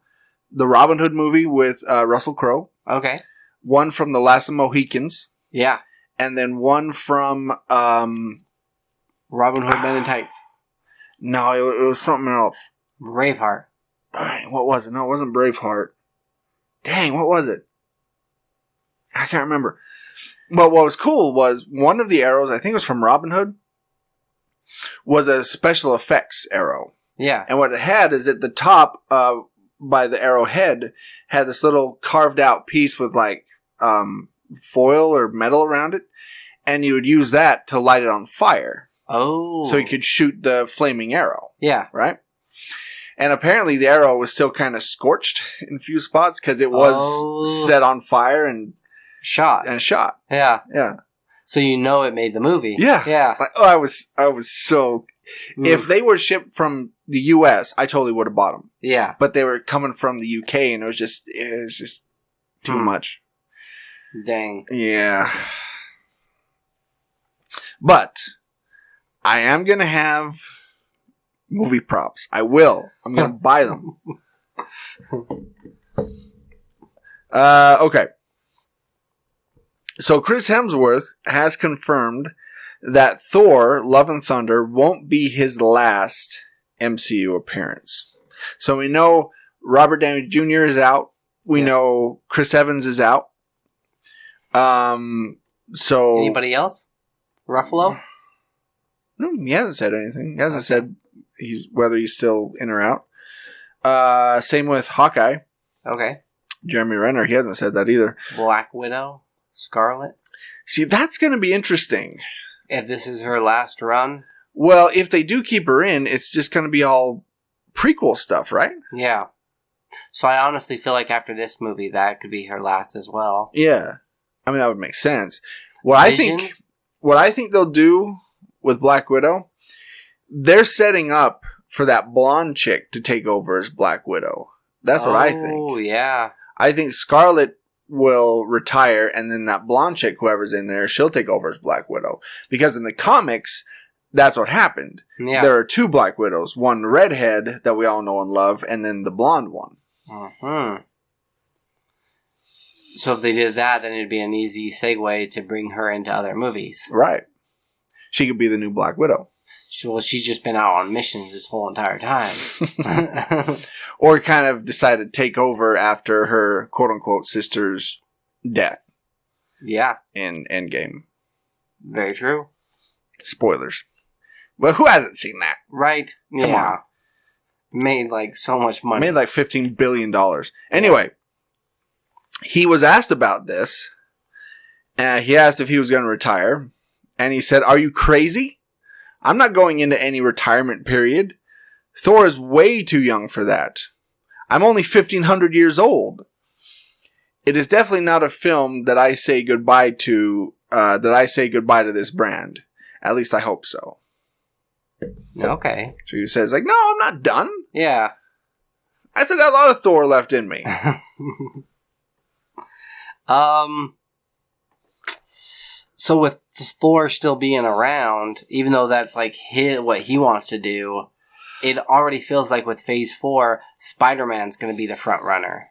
the Robin Hood movie with Russell Crowe. Okay. One from The Last of the Mohicans. Yeah. And then one from... Robin Hood Men in Tights. No, it was something else. Braveheart. Dang, what was it? No, it wasn't Braveheart. Dang, what was it? I can't remember. But what was cool was one of the arrows, I think it was from Robin Hood, was a special effects arrow. Yeah. And what it had is at the top, by the arrowhead, had this little carved out piece with like foil or metal around it. And you would use that to light it on fire. Oh. So you could shoot the flaming arrow. Yeah. Right? And apparently the arrow was still kind of scorched in a few spots because it was set on fire and shot. Yeah. Yeah. So it made the movie. Yeah. Yeah. Like, I was so... If they were shipped from the US, I totally would have bought them. Yeah. But they were coming from the UK and it was just too much. Dang. Yeah. But I am going to have movie props. I will. I'm going to buy them. Okay. So Chris Hemsworth has confirmed that Thor, Love and Thunder won't be his last MCU appearance. So we know Robert Downey Jr. is out. We know Chris Evans is out. So anybody else? Ruffalo? No, he hasn't said anything. He hasn't said whether he's still in or out. Same with Hawkeye. Okay. Jeremy Renner, he hasn't said that either. Black Widow? Scarlet? See, that's going to be interesting. If this is her last run? Well, if they do keep her in, it's just going to be all prequel stuff, right? Yeah. So I honestly feel like after this movie, that could be her last as well. Yeah. I mean, that would make sense. What I think they'll do with Black Widow, they're setting up for that blonde chick to take over as Black Widow. That's what I think. Oh, yeah. I think Scarlet will retire, and then that blonde chick, whoever's in there, she'll take over as Black Widow. Because in the comics, that's what happened. Yeah. There are two Black Widows. One redhead that we all know and love, and then the blonde one. Mm-hmm. So if they did that, then it'd be an easy segue to bring her into other movies. Right. She could be the new Black Widow. She's just been out on missions this whole entire time. Or kind of decided to take over after her quote-unquote sister's death. Yeah. In Endgame. Very true. Spoilers. But who hasn't seen that? Right. Come on. Made like so much money. Made like $15 billion. Anyway, he was asked about this. He asked if he was going to retire. And he said, "Are you crazy? I'm not going into any retirement period. Thor is way too young for that. I'm only 1,500 years old. It is definitely not a film that I say goodbye to, to this brand. At least I hope so." Okay. So he says, like, "No, I'm not done. Yeah. I still got a lot of Thor left in me." So with Thor still being around, even though that's like what he wants to do, it already feels like with Phase 4, Spider-Man's going to be the front runner.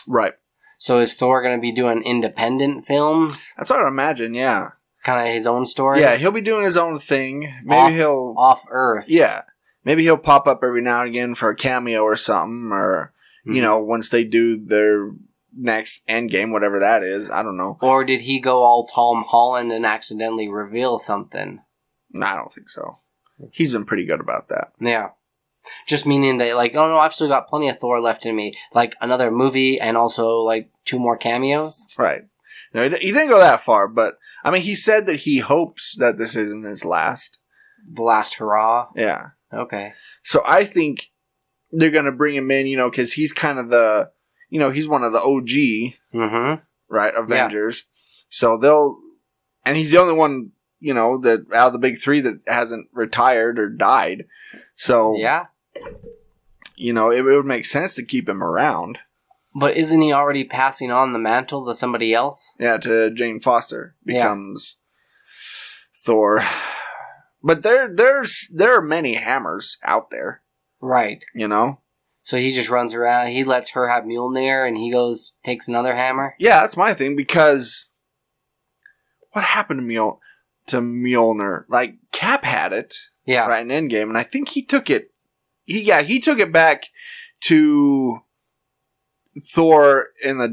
Right. So is Thor going to be doing independent films? That's what I imagine, yeah. Kind of his own story? Yeah, he'll be doing his own thing. Maybe he'll... Off Earth. Yeah. Maybe he'll pop up every now and again for a cameo or something, or, you know, once they do their next Endgame, whatever that is. I don't know. Or did he go all Tom Holland and accidentally reveal something? No, I don't think so. He's been pretty good about that. Yeah. Just meaning that, like, oh no, I've still got plenty of Thor left in me. Like, another movie and also, like, 2 more cameos? Right. No, he didn't go that far, but, I mean, he said that he hopes that this isn't his last. The last hurrah? Yeah. Okay. So I think they're going to bring him in, you know, because he's kind of the, you know, he's one of the OG, right, Avengers. Yeah. So and he's the only one, you know, that out of the big 3 that hasn't retired or died. So, yeah, you know, it would make sense to keep him around. But isn't he already passing on the mantle to somebody else? Yeah, to Jane Foster becomes Thor. But there are many hammers out there. Right. You know? So he just runs around, he lets her have Mjolnir, and he goes, takes another hammer? Yeah, that's my thing, because what happened to Mjolnir? Like, Cap had it. Yeah. Right in Endgame, and I think he took it. He took it back to Thor in the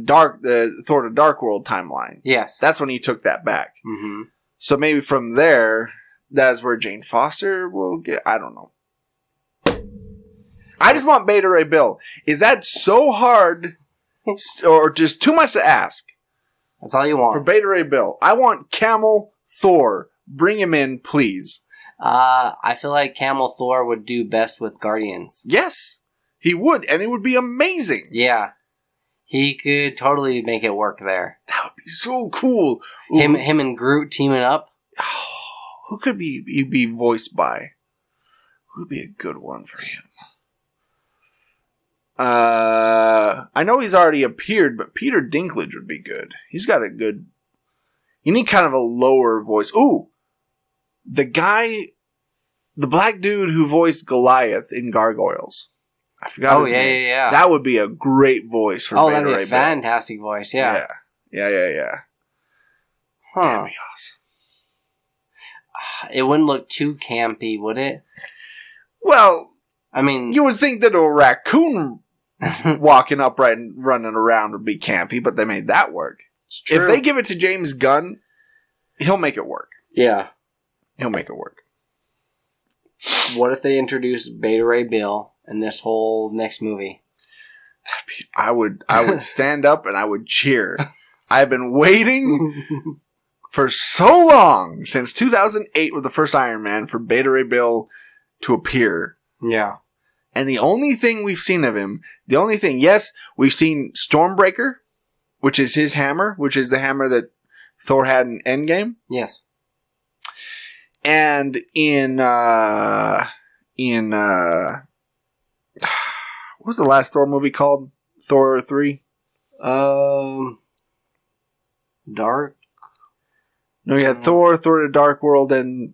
Thor to Dark World timeline. Yes. That's when he took that back. Mm-hmm. So maybe from there, that's where Jane Foster will get. I don't know. I just want Beta Ray Bill. Is that so hard or just too much to ask? That's all you want. For Beta Ray Bill. I want Camel Thor. Bring him in, please. I feel like Camel Thor would do best with Guardians. Yes, he would, and it would be amazing. Yeah. He could totally make it work there. That would be so cool. Him and Groot teaming up. Who could he be voiced by? Who would be a good one for him? I know he's already appeared, but Peter Dinklage would be good. He's got a good... You need kind of a lower voice. Ooh! The black dude who voiced Goliath in Gargoyles. I forgot his name. Yeah. That would be a great voice for Beta that'd be Ray a fantastic voice, yeah. Yeah. Huh. That'd be awesome. It wouldn't look too campy, would it? Well, I mean... You would think that a raccoon walking upright and running around would be campy, but they made that work. It's true. If they give it to James Gunn, he'll make it work. Yeah. He'll make it work. What if they introduce Beta Ray Bill in this whole next movie? I would stand up and I would cheer. I've been waiting for so long, since 2008 with the first Iron Man, for Beta Ray Bill to appear. Yeah. And the only thing we've seen of him, yes, we've seen Stormbreaker, which is his hammer, which is the hammer that Thor had in Endgame. Yes. And in what was the last Thor movie called? Thor 3? Dark? No, you had Thor, Thor the Dark World, and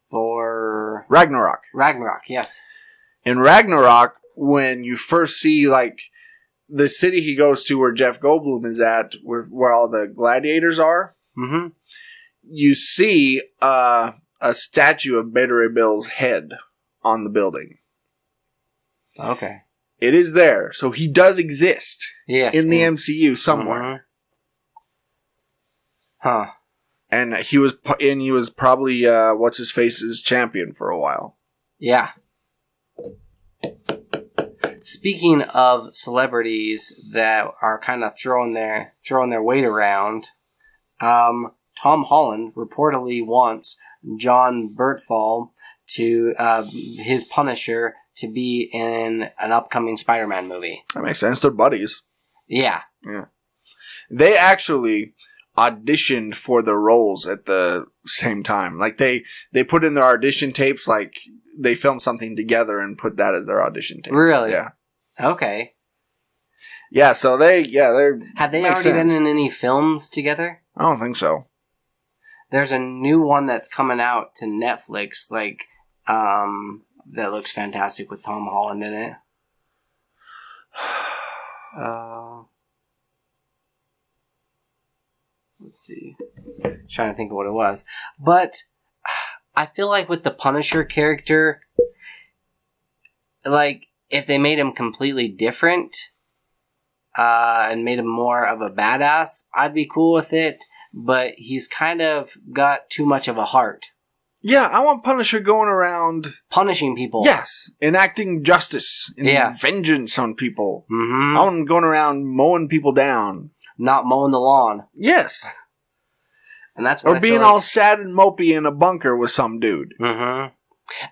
Thor... Ragnarok. Ragnarok, yes. In Ragnarok, when you first see, like, the city he goes to where Jeff Goldblum is at, where all the gladiators are, mm-hmm. you see a statue of Beta Ray Bill's head on the building. Okay. It is there, so he does exist in the MCU somewhere. Mm-hmm. Huh. And he was probably what's his face's champion for a while. Yeah. Speaking of celebrities that are kind of throwing their weight around, Tom Holland reportedly wants John Bertfall to his Punisher to be in an upcoming Spider-Man movie. That makes sense. They're buddies. Yeah. Yeah. They actually auditioned for the roles at the same time. Like they put in their audition tapes, like they filmed something together and put that as their audition tape. Really? Yeah. Okay. Yeah, so they're have they already been in any films together? I don't think so. There's a new one that's coming out to Netflix, like that looks fantastic with Tom Holland in it. Let's see. Trying to think of what it was. But I feel like with the Punisher character, like, if they made him completely different, and made him more of a badass, I'd be cool with it. But he's kind of got too much of a heart. Yeah, I want Punisher going around punishing people. Yes, enacting justice and vengeance on people. Mm-hmm. I want him going around mowing people down. Not mowing the lawn. Yes. And that's what or being all sad and mopey in a bunker with some dude. Mm-hmm.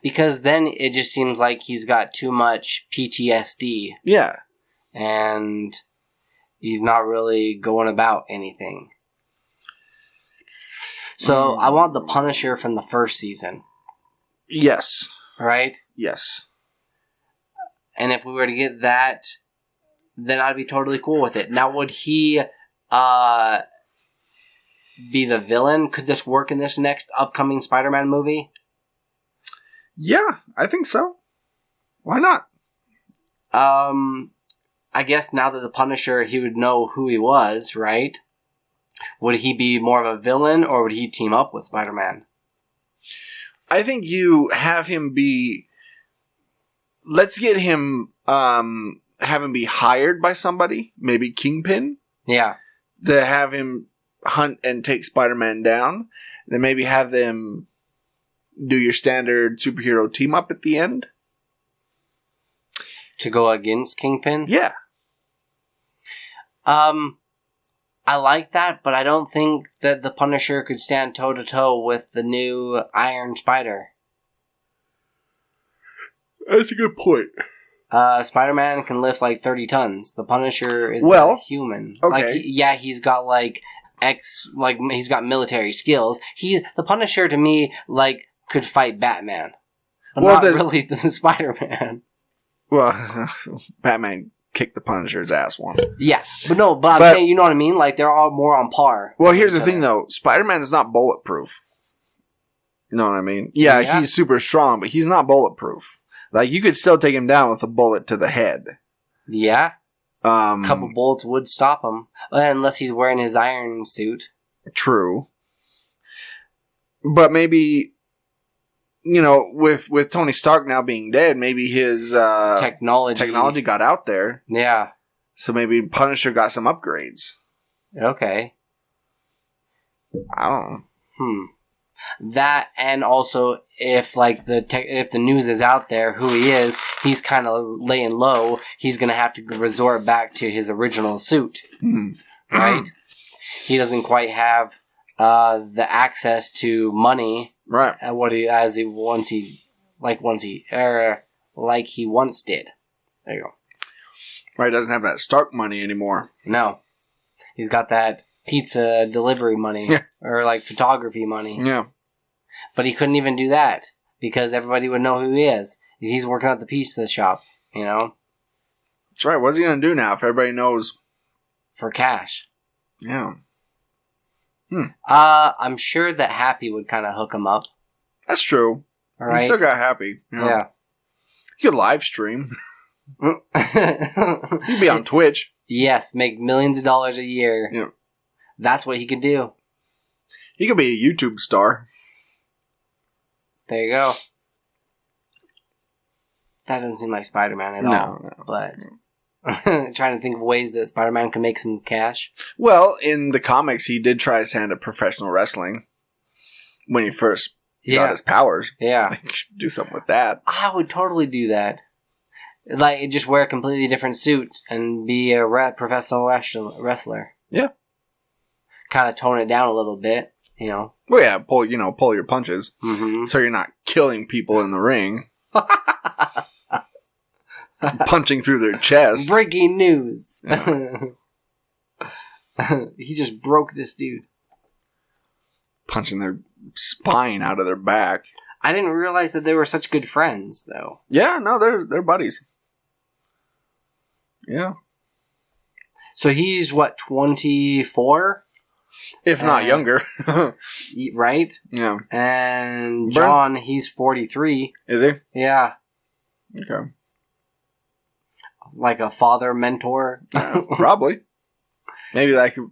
Because then it just seems like he's got too much PTSD. Yeah. And he's not really going about anything. So I want the Punisher from the first season. Yes. Right? Yes. And if we were to get that, then I'd be totally cool with it. Now, would he be the villain? Could this work in this next upcoming Spider-Man movie? Yeah, I think so. Why not? I guess now that the Punisher, he would know who he was, right? Would he be more of a villain, or would he team up with Spider-Man? I think you have him be... Let's get him... have him be hired by somebody, maybe Kingpin. Yeah. To have him hunt and take Spider-Man down. Then maybe have them do your standard superhero team up at the end. To go against Kingpin? Yeah. I like that, but I don't think that the Punisher could stand toe-to-toe with the new Iron Spider. That's a good point. Spider-Man can lift like 30 tons. The Punisher is a human. Okay. Like, he's got he's got military skills. The Punisher to me, like, could fight Batman. But not really the Spider-Man. Well, Batman kicked the Punisher's ass once. Yeah, but I'm saying, you know what I mean? Like, they're all more on par. Well, here's the thing, though. Spider-Man is not bulletproof. You know what I mean? Yeah, he's super strong, but he's not bulletproof. Like, you could still take him down with a bullet to the head. Yeah. A couple bullets would stop him. Unless he's wearing his iron suit. True. But maybe, you know, with Tony Stark now being dead, maybe his technology got out there. Yeah. So maybe Punisher got some upgrades. Okay. I don't know. That, and also if if the news is out there who he is, he's kind of laying low. He's gonna have to resort back to his original suit, right? He doesn't quite have the access to money, Right. Like he once did. There you go. Right, doesn't have that Stark money anymore. No, he's got that pizza delivery money or like photography money. Yeah. But he couldn't even do that because everybody would know who he is. He's working at the pizza shop, you know. That's right. What's he gonna do now if everybody knows? For cash. Yeah. I'm sure that Happy would kind of hook him up. That's true. All right. He still got Happy. You know. Yeah. He could live stream. He'd be on Twitch. Yes, make millions of dollars a year. Yeah. That's what he could do. He could be a YouTube star. There you go. That doesn't seem like Spider-Man at all. No. But trying to think of ways that Spider-Man can make some cash. Well, in the comics, he did try his hand at professional wrestling when he first got his powers. Yeah. Like, you should do something with that. I would totally do that. Like, just wear a completely different suit and be a professional wrestler. Yeah. Kind of tone it down a little bit, you know. Well, yeah, pull your punches. Mm-hmm. So you're not killing people in the ring. Punching through their chest. Breaking news. Yeah. He just broke this dude. Punching their spine out of their back. I didn't realize that they were such good friends, though. Yeah, no, they're buddies. Yeah. So he's, what, 24? If not younger. Right? Yeah. And John, he's 43. Is he? Yeah. Okay. Like a father mentor? Probably. Maybe like a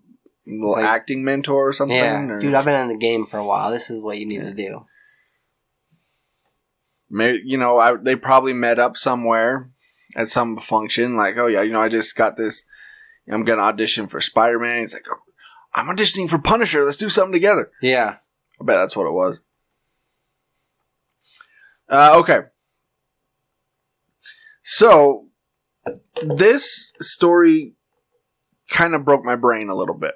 little acting mentor or something? Yeah. Or... Dude, I've been in the game for a while. This is what you need to do. Maybe, they probably met up somewhere at some function. Like, oh yeah, I just got this. I'm going to audition for Spider-Man. He's like, I'm auditioning for Punisher. Let's do something together. Yeah. I bet that's what it was. Okay. So, this story kind of broke my brain a little bit.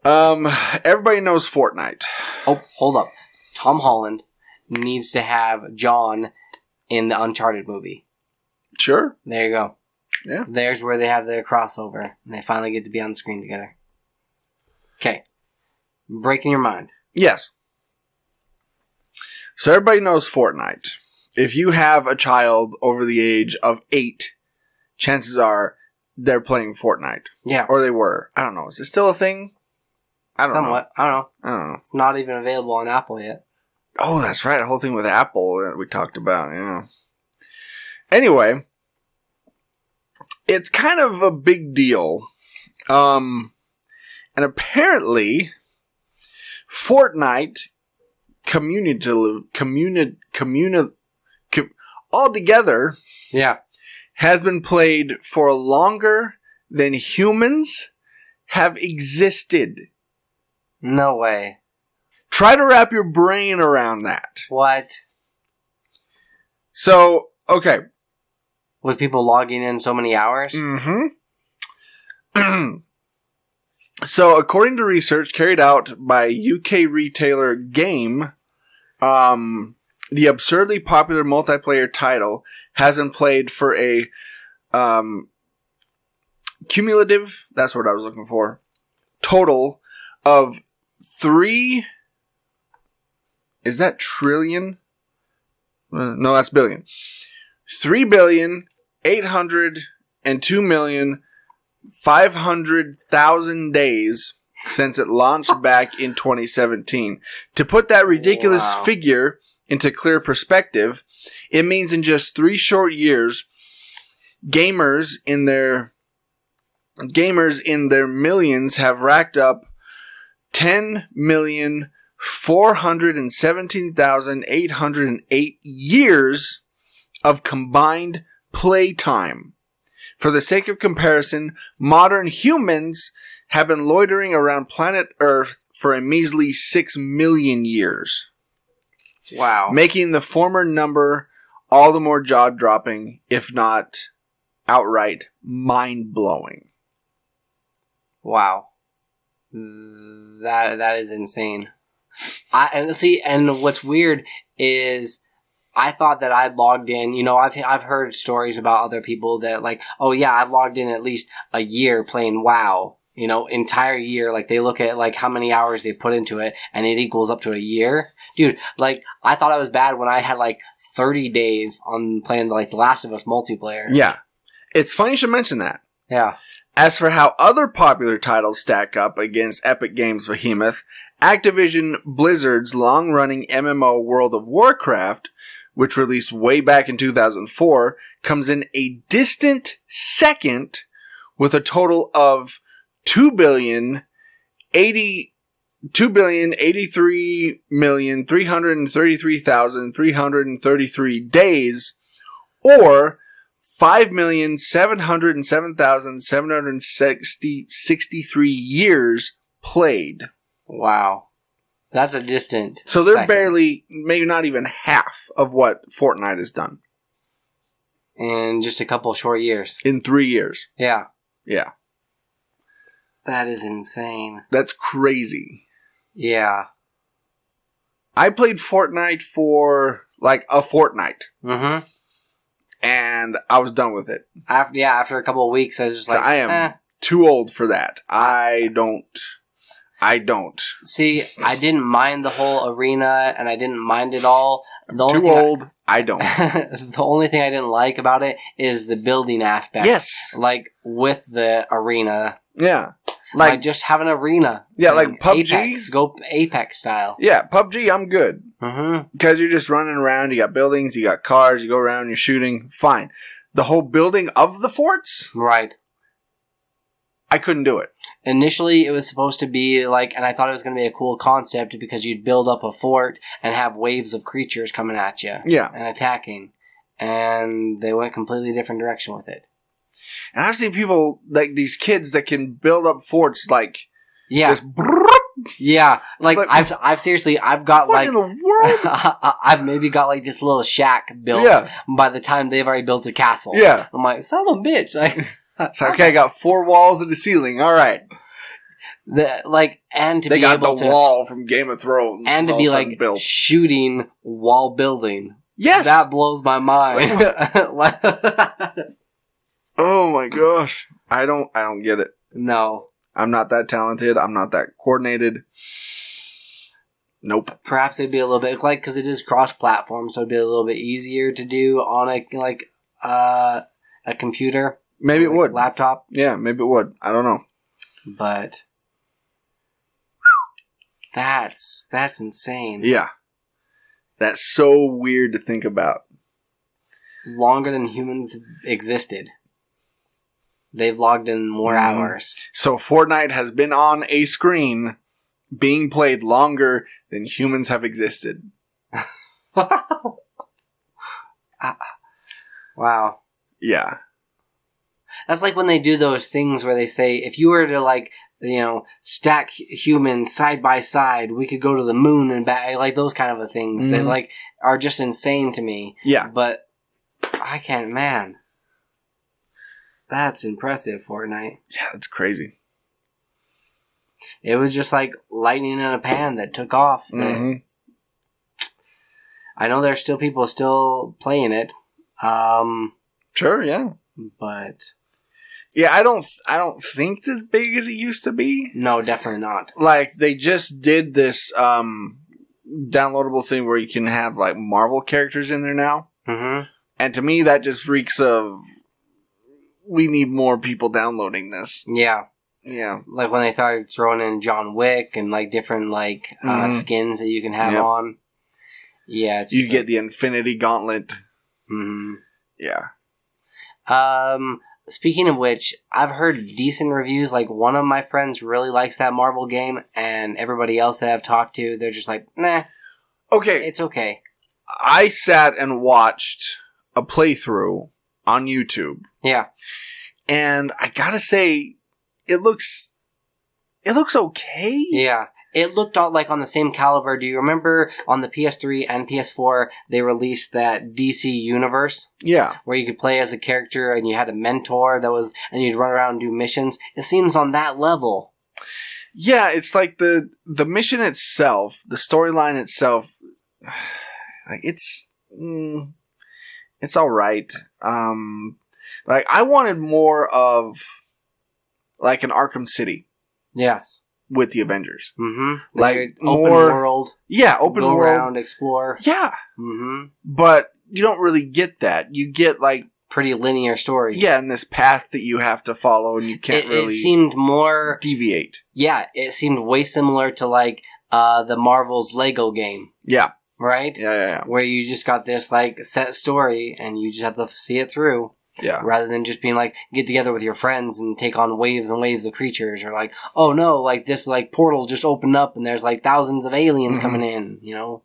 Everybody knows Fortnite. Oh, hold up. Tom Holland needs to have John in the Uncharted movie. Sure. There you go. Yeah. There's where they have their crossover, and they finally get to be on the screen together. Okay. Breaking your mind. Yes. So everybody knows Fortnite. If you have a child over the age of 8, chances are they're playing Fortnite. Yeah. Or they were. I don't know. Is it still a thing? I don't know. I don't know. I don't know. It's not even available on Apple yet. Oh, that's right. A whole thing with Apple that we talked about. Yeah. Anyway, it's kind of a big deal. And apparently, Fortnite altogether has been played for longer than humans have existed. No way. Try to wrap your brain around that. What? So, okay. With people logging in so many hours? Mm-hmm. So, according to research carried out by UK retailer Game, the absurdly popular multiplayer title has been played for a cumulative, that's what I was looking for, total of 3... Is that trillion? No, that's billion. 3,802,500,000 days since it launched back in 2017. To put that ridiculous figure into clear perspective, it means in just 3 short years, gamers in their millions have racked up 10,417,808 years of combined playtime. For the sake of comparison, modern humans have been loitering around planet Earth for a measly 6 million years. Wow. Making the former number all the more jaw-dropping, if not outright mind-blowing. Wow. That is insane. And what's weird is I thought that I'd logged in. You know, I've heard stories about other people that like, oh yeah, I've logged in at least a year playing WoW. You know, entire year. Like they look at like how many hours they put into it, and it equals up to a year. Dude, like I thought I was bad when I had like 30 days on playing like The Last of Us multiplayer. Yeah, it's funny you should mention that. Yeah. As for how other popular titles stack up against Epic Games' behemoth, Activision Blizzard's long-running MMO World of Warcraft, which released way back in 2004, comes in a distant second with a total of 2,083,333,333 days, or 5,707,763 years played. Wow. That's a distant. So they're second. barely, maybe not even half of what Fortnite has done. In just a couple short years. In 3 years. Yeah. Yeah. That is insane. That's crazy. Yeah. I played Fortnite for like a fortnight. Mm-hmm. And I was done with it. After a couple of weeks, I was just So like, I am too old for that. I don't. See, I didn't mind the whole arena, and I didn't mind it all. Too old. I don't. The only thing I didn't like about it is the building aspect. Yes. Like, with the arena. Yeah. Like just have an arena. Yeah, like PUBG. Apex, go Apex style. Yeah, PUBG, I'm good. Mm-hmm. Because you're just running around, you got buildings, you got cars, you go around, you're shooting. Fine. The whole building of the forts? Right. I couldn't do it. Initially, it was supposed to be like, and I thought it was going to be a cool concept because you'd build up a fort and have waves of creatures coming at you. Yeah. And attacking. And they went completely different direction with it. And I've seen people, like these kids that can build up forts like... Yeah. This yeah. Like I've got what like... in the world? I've maybe got like this little shack built by the time they've already built a castle. Yeah. I'm like, son of a bitch. Like... So, okay, I got 4 walls in the ceiling. All right. They got the wall from Game of Thrones. And to be like built. Shooting while building. Yes. That blows my mind. Oh my gosh. I don't get it. No. I'm not that talented. I'm not that coordinated. Nope. Perhaps it'd be a little bit like, because it is cross-platform, so it'd be a little bit easier to do on a computer. Maybe it would. Laptop. Yeah, maybe it would. I don't know. But that's insane. Yeah. That's so weird to think about. Longer than humans existed. They've logged in more hours. So Fortnite has been on a screen being played longer than humans have existed. Wow. Yeah. That's like when they do those things where they say, if you were to stack humans side by side, we could go to the moon and back, like those kind of things that are just insane to me. Yeah. But I can't, man. That's impressive, Fortnite. Yeah, that's crazy. It was just like lightning in a pan that took off. Mm-hmm. I know there's still people still playing it. Sure, yeah. But yeah, I don't think it's as big as it used to be. No, definitely not. Like they just did this downloadable thing where you can have like Marvel characters in there now. Mm-hmm. And to me, that just reeks of we need more people downloading this. Yeah. Yeah. Like when they started throwing in John Wick and like different skins that you can have on. Yeah. It's you get the Infinity Gauntlet. Mm-hmm. Yeah. Speaking of which, I've heard decent reviews. Like one of my friends really likes that Marvel game, and everybody else that I've talked to, they're just like, nah. Okay. It's okay. I sat and watched a playthrough on YouTube. Yeah. And I gotta say, it looks okay. Yeah. It looked all like on the same caliber. Do you remember on the PS3 and PS4, they released that DC Universe? Yeah. Where you could play as a character and you had a mentor and you'd run around and do missions. It seems on that level. Yeah, it's like the mission itself, the storyline itself, like it's all right. Like I wanted more of like an Arkham City. Yes. With the Avengers. Mm-hmm. Like open more world. Yeah, open go world. around, explore. Yeah. Mm-hmm. But you don't really get that. You get like pretty linear story. Yeah, and this path that you have to follow, and you can't really. It seemed more deviate. Yeah, it seemed way similar to like the Marvel's Lego game. Yeah. Right. Yeah. Where you just got this like set story, and you just have to see it through. Yeah. Rather than just being like, get together with your friends and take on waves and waves of creatures, or like, oh no, like this like portal just opened up and there's like thousands of aliens coming in. You know,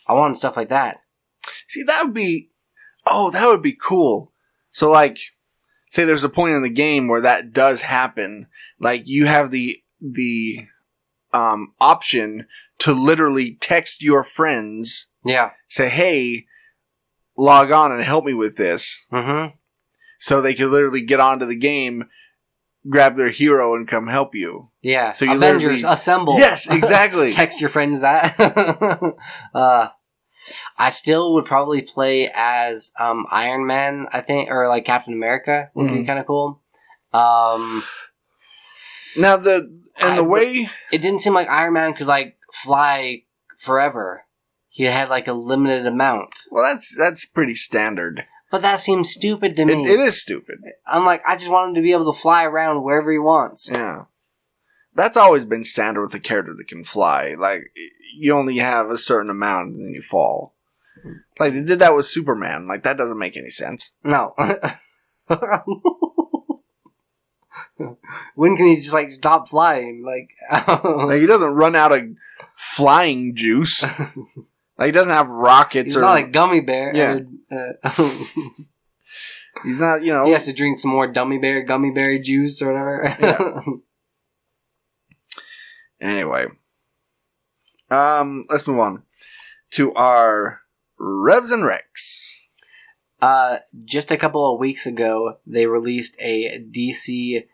I wanted stuff like that. See, that would be cool. So like, say there's a point in the game where that does happen. Like you have the option to literally text your friends. Yeah. Say, hey, log on and help me with this. Mm-hmm. So they could literally get onto the game, grab their hero, and come help you. Yeah. So you Avengers assemble. Yes, exactly. Text your friends that. I still would probably play as Iron Man, I think, or like Captain America would be kind of cool. Now the way it didn't seem like Iron Man could like fly forever. He had like a limited amount. Well, that's pretty standard. But that seems stupid to me. It is stupid. I'm like, I just want him to be able to fly around wherever he wants. Yeah. That's always been standard with a character that can fly. Like, you only have a certain amount and then you fall. Like, they did that with Superman. Like, that doesn't make any sense. No. When can he just, like, stop flying? Like, like he doesn't run out of flying juice. Like, he doesn't have rockets. He's or not like Gummy Bear. Yeah. He's not, you know. He has to drink some more gummy berry juice or whatever. Yeah. Anyway. Let's move on to our Revs and Recs. Just a couple of weeks ago, they released a DC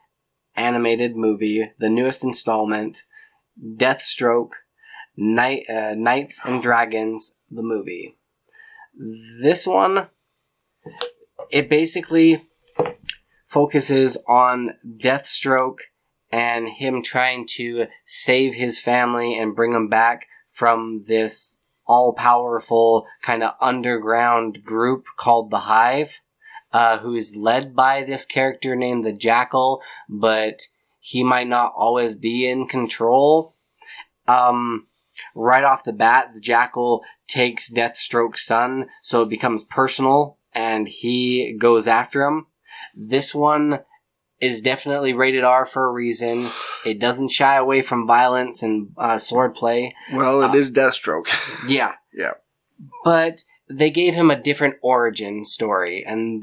animated movie, the newest installment, Deathstroke, Knights and Dragons, the movie. This one, it basically focuses on Deathstroke and him trying to save his family and bring them back from this all-powerful kind of underground group called the Hive, who is led by this character named the Jackal, but he might not always be in control. Right off the bat, the Jackal takes Deathstroke's son, so it becomes personal, and he goes after him. This one is definitely rated R for a reason. It doesn't shy away from violence and swordplay. Well, it is Deathstroke. Yeah. Yeah. But they gave him a different origin story, and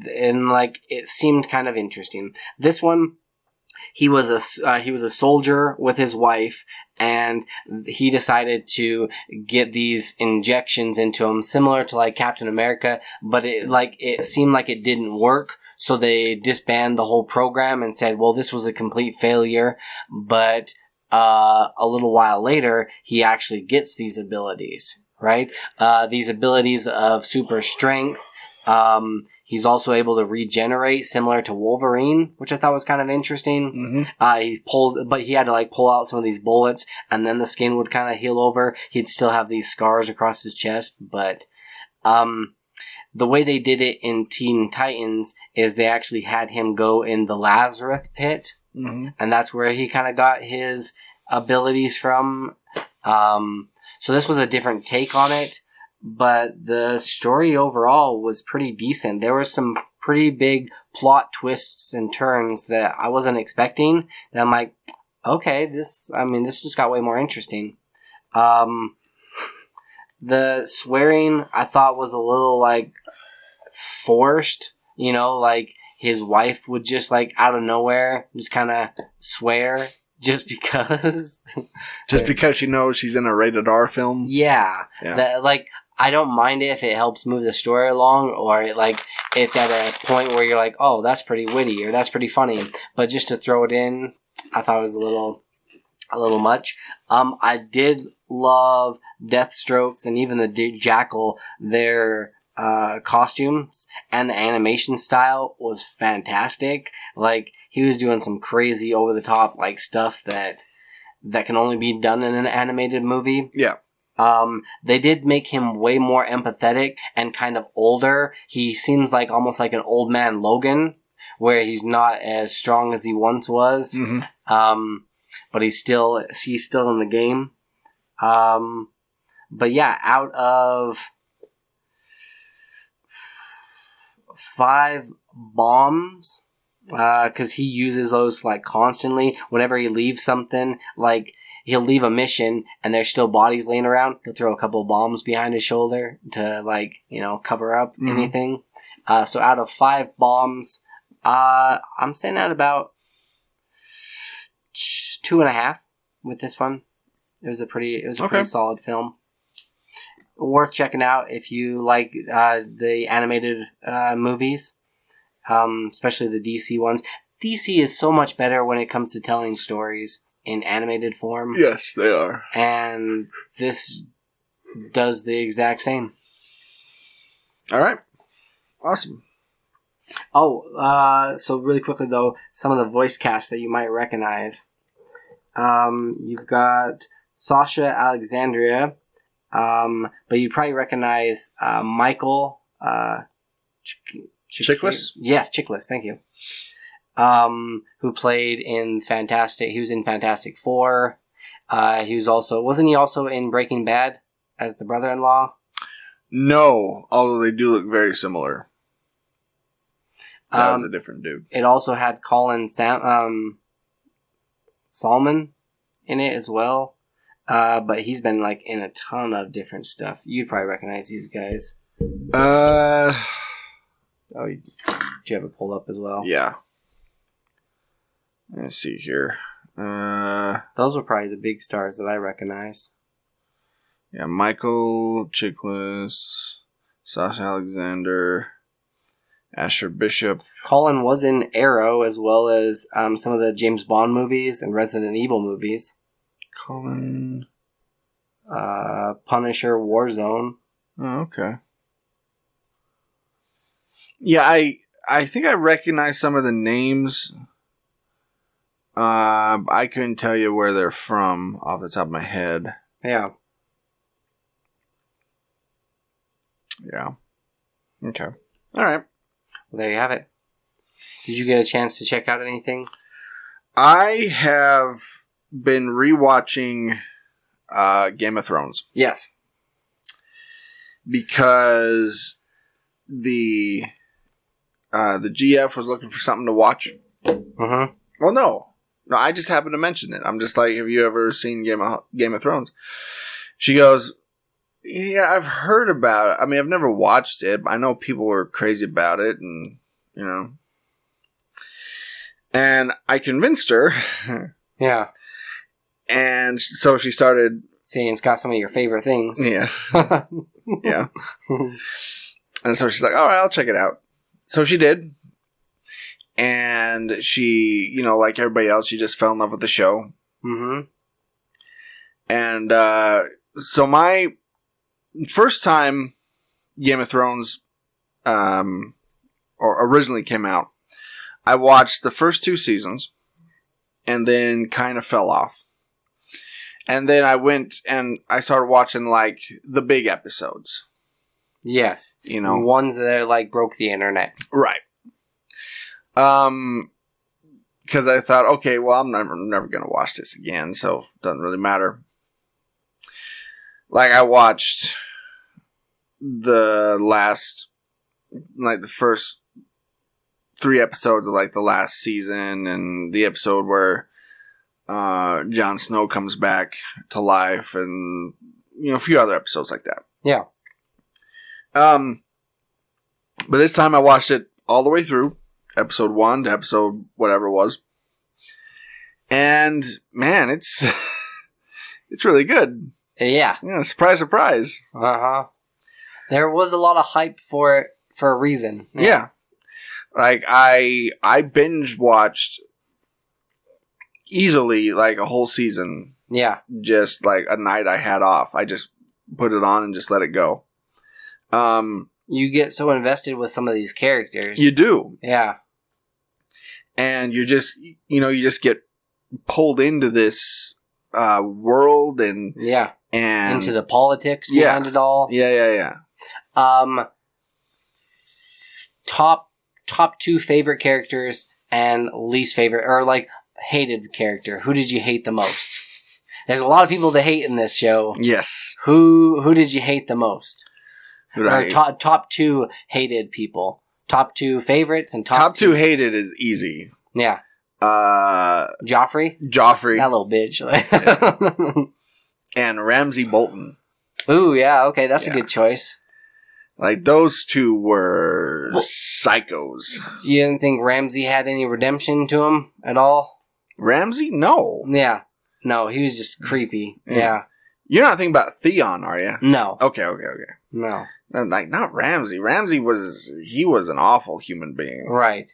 like it seemed kind of interesting. This one, he was a soldier with his wife, and he decided to get these injections into him, similar to like Captain America, but it seemed like it didn't work. So they disbanded the whole program and said, well, this was a complete failure. But a little while later, he actually gets these abilities, right? These abilities of super strength. He's also able to regenerate, similar to Wolverine, which I thought was kind of interesting. Mm-hmm. But he had to like pull out some of these bullets, and then the skin would kind of heal over. He'd still have these scars across his chest, but the way they did it in Teen Titans is they actually had him go in the Lazarus pit, and that's where he kind of got his abilities from. So this was a different take on it, but the story overall was pretty decent. There were some pretty big plot twists and turns that I wasn't expecting, that I'm like, okay, this just got way more interesting. The swearing I thought was a little like forced, you know, like his wife would just like out of nowhere just kind of swear just because. Just because she knows she's in a rated R film? Yeah. That, like, I don't mind it if it helps move the story along, or it's at a point where you're like, oh, that's pretty witty or that's pretty funny. But just to throw it in, I thought it was a little a little much. I did love Deathstrokes and even the Jackal. Their costumes and the animation style was fantastic. Like, he was doing some crazy over the top like stuff that can only be done in an animated movie. Yeah. They did make him way more empathetic and kind of older. He seems like almost like an old man Logan, where he's not as strong as he once was. Mm-hmm. But he's still in the game. But yeah, out of 5 bombs, because he uses those like constantly. Whenever he leaves something, like he'll leave a mission and there's still bodies laying around, he'll throw a couple of bombs behind his shoulder to, like, you know, cover up anything. So out of 5 bombs, I'm saying at about 2.5 with this one. It was a pretty solid film. Worth checking out if you like the animated movies, especially the DC ones. DC is so much better when it comes to telling stories in animated form. Yes, they are. And this does the exact same. All right. Awesome. Oh, so really quickly though, some of the voice casts that you might recognize. You've got Sasha Alexandria, but you'd probably recognize Michael Chiklis? Yes, Chiklis, thank you. Who played in he was in Fantastic Four. Wasn't he also in Breaking Bad as the brother-in-law? No, although they do look very similar. That was a different dude. It also had Colin Salmon in it as well. But he's been like in a ton of different stuff. You'd probably recognize these guys. Oh, did you have it pulled up as well? Yeah. Let's see here. Those were probably the big stars that I recognized. Yeah, Michael Chiklis, Sasha Alexander, Asher Bishop. Colin was in Arrow as well as some of the James Bond movies and Resident Evil movies. Colin. Punisher, Warzone. Oh, okay. Yeah, I think I recognize some of the names. I couldn't tell you where they're from off the top of my head. Yeah. Yeah. Okay. All right. Well, there you have it. Did you get a chance to check out anything? I have been rewatching Game of Thrones. Yes. Because the GF was looking for something to watch. Uh-huh. Well, no, I just happened to mention it. I'm just like, have you ever seen Game of Thrones? She goes, yeah, I've heard about it. I mean, I've never watched it, but I know people were crazy about it, and you know. And I convinced her. Yeah. And so she started saying it's got some of your favorite things. Yeah. Yeah. And so she's like, all right, I'll check it out. So she did. And she, you know, like everybody else, she just fell in love with the show. Mm-hmm. And so my first time Game of Thrones or originally came out, I watched the first 2 seasons and then kind of fell off. And then I went and I started watching like the big episodes. Yes. You know, ones that like broke the internet. Right. Because I thought, okay, well, I'm never going to watch this again, so it doesn't really matter. Like, I watched the first 3 episodes of, like, the last season, and the episode where Jon Snow comes back to life, and, you know, a few other episodes like that. Yeah. But this time I watched it all the way through. Episode 1 to episode whatever it was. And, man, it's really good. Yeah. Yeah, surprise, surprise. Uh-huh. There was a lot of hype for it for a reason. Yeah. Like, I binge watched easily like a whole season. Yeah. Just like a night I had off. I just put it on and just let it go. You get so invested with some of these characters. You do. Yeah. And you just get pulled into this world and into the politics behind it all. Yeah. Top 2 favorite characters and least favorite, or like hated character. Who did you hate the most? There's a lot of people to hate in this show. Yes. Who did you hate the most? Right. Or top 2 hated people. Top 2 favorites and top 2 hated is easy. Yeah. Joffrey. That little bitch. And Ramsay Bolton. Ooh, yeah. Okay, that's a good choice. Like, those 2 were psychos. You didn't think Ramsay had any redemption to him at all? Ramsay? No. Yeah. No, he was just creepy. Yeah. You're not thinking about Theon, are you? No. Okay. No. Like, not Ramsay. Ramsay was an awful human being. Right.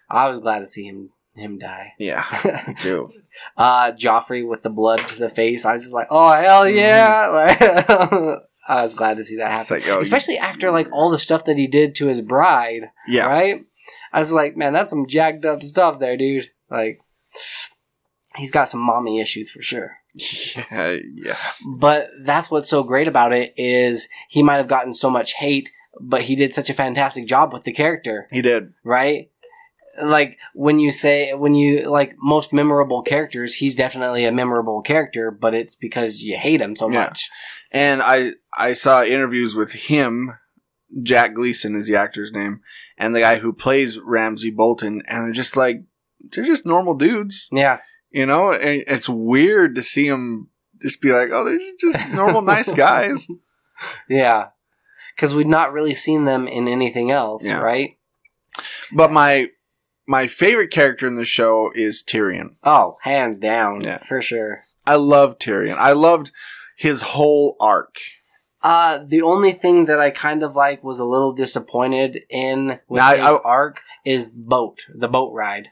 I was glad to see him die. Yeah, me too. Joffrey with the blood to the face. I was just like, oh, hell yeah. I was glad to see that happen. Like, especially after like all the stuff that he did to his bride. Yeah. Right? I was like, man, that's some jacked up stuff there, dude. Like, he's got some mommy issues for sure. Yeah. But that's what's so great about it is he might have gotten so much hate, but he did such a fantastic job with the character. He did. Right? Like, when you like, most memorable characters, he's definitely a memorable character, but it's because you hate him so much. And I saw interviews with him, Jack Gleason is the actor's name, and the guy who plays Ramsay Bolton, and they're just normal dudes. Yeah. You know, and it's weird to see them just be like, oh, they're just normal, nice guys. Yeah. Because we've not really seen them in anything else, right? But my favorite character in the show is Tyrion. Oh, hands down. Yeah. For sure. I love Tyrion. I loved his whole arc. The only thing that I kind of like was a little disappointed in with his arc is the boat ride.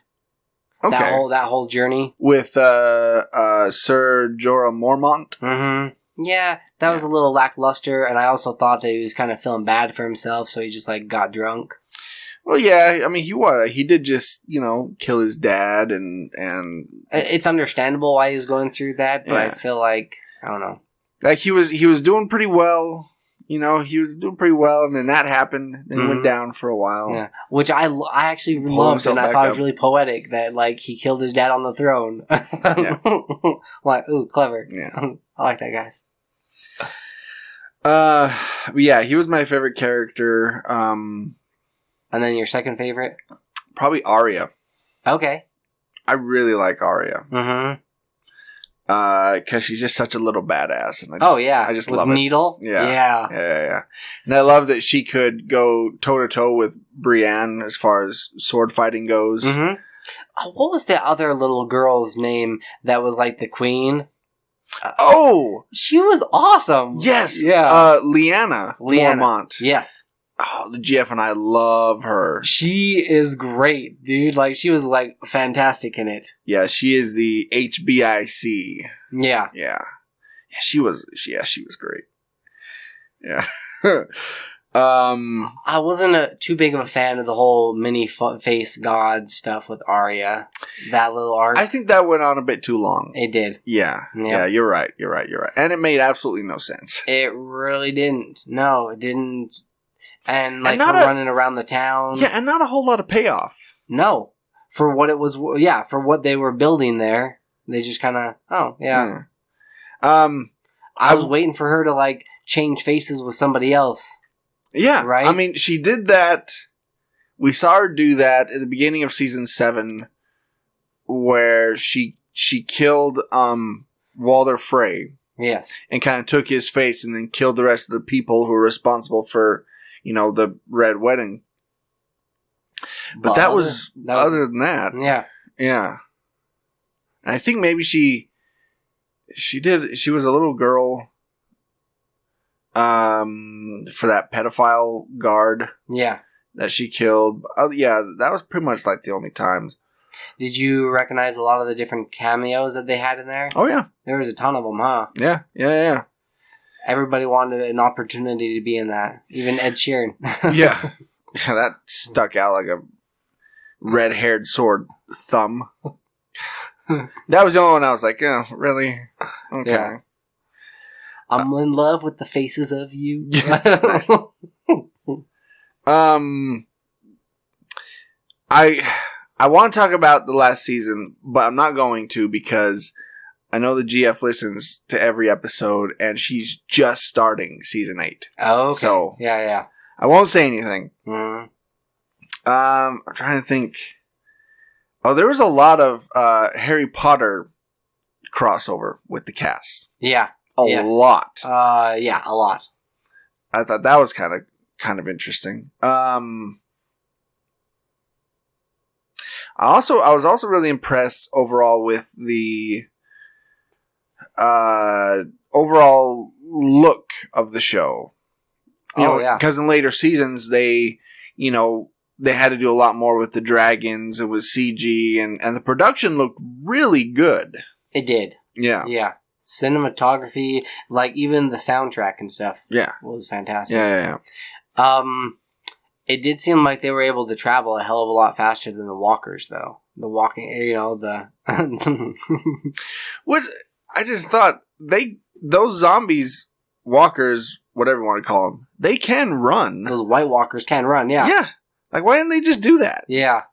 Okay. That whole journey. With Sir Jorah Mormont. Mm-hmm. Yeah, that was a little lackluster, and I also thought that he was kind of feeling bad for himself, so he just like got drunk. Well, yeah, I mean, he did just, kill his dad, and it's understandable why he's going through that, but I feel like, I don't know. Like, he was doing pretty well, he was doing pretty well, and then that happened, and went down for a while. Yeah, which I actually loved, and I thought it was really poetic that, like, he killed his dad on the throne. Yeah. Like, ooh, clever. Yeah. I like that, guys. Yeah, he was my favorite character. And then your second favorite? Probably Arya. Okay. I really like Arya. Mm-hmm. Because she's just such a little badass. And I just with love Needle? it. Yeah. And I love that she could go toe-to-toe with Brienne as far as sword fighting goes. Mm-hmm. What was the other little girl's name that was like the queen? She was awesome. Yes. Yeah. Lyanna Mormont. Yes. Oh, the GF and I love her. She is great, dude. Like, she was, like, fantastic in it. Yeah, she is the HBIC. Yeah. Yeah. She was great. Yeah. I wasn't too big of a fan of the whole mini-face god stuff with Arya. That little arc. I think that went on a bit too long. It did. Yeah. Yep. Yeah, you're right. And it made absolutely no sense. It really didn't. No, it didn't. And, like, her running around the town. Yeah, and not a whole lot of payoff. No. For what it was, for what they were building there. They just kind of, I was waiting for her to, like, change faces with somebody else. Yeah. Right? I mean, she did that. We saw her do that at the beginning of season 7, where she killed, Walder Frey. Yes. And kind of took his face and then killed the rest of the people who were responsible for, the Red Wedding. But that was other than that. Yeah. Yeah. And I think maybe she was a little girl for that pedophile guard. Yeah. That she killed. Yeah, that was pretty much like the only times. Did you recognize a lot of the different cameos that they had in there? Oh, yeah. There was a ton of them, huh? Yeah. Everybody wanted an opportunity to be in that. Even Ed Sheeran. Yeah. That stuck out like a red-haired sword thumb. That was the only one I was like, oh, really? Okay. Yeah. I'm in love with the faces of you. I want to talk about the last season, but I'm not going to because I know the GF listens to every episode, and she's just starting season 8. Oh, okay. So yeah. I won't say anything. Mm. I'm trying to think. Oh, there was a lot of Harry Potter crossover with the cast. Yeah. A lot. Yeah, a lot. I thought that was kind of interesting. I was also really impressed overall with the overall look of the show. Yeah. Because in later seasons, they had to do a lot more with the dragons. It was CG, and the production looked really good. It did. Yeah. Yeah. Cinematography, like even the soundtrack and stuff. Yeah. Was fantastic. Yeah. It did seem like they were able to travel a hell of a lot faster than the walkers, though. The walking, Which I just thought those zombies, walkers, whatever you want to call them, they can run. Those White Walkers can run, yeah. Yeah. Like, why didn't they just do that? Yeah.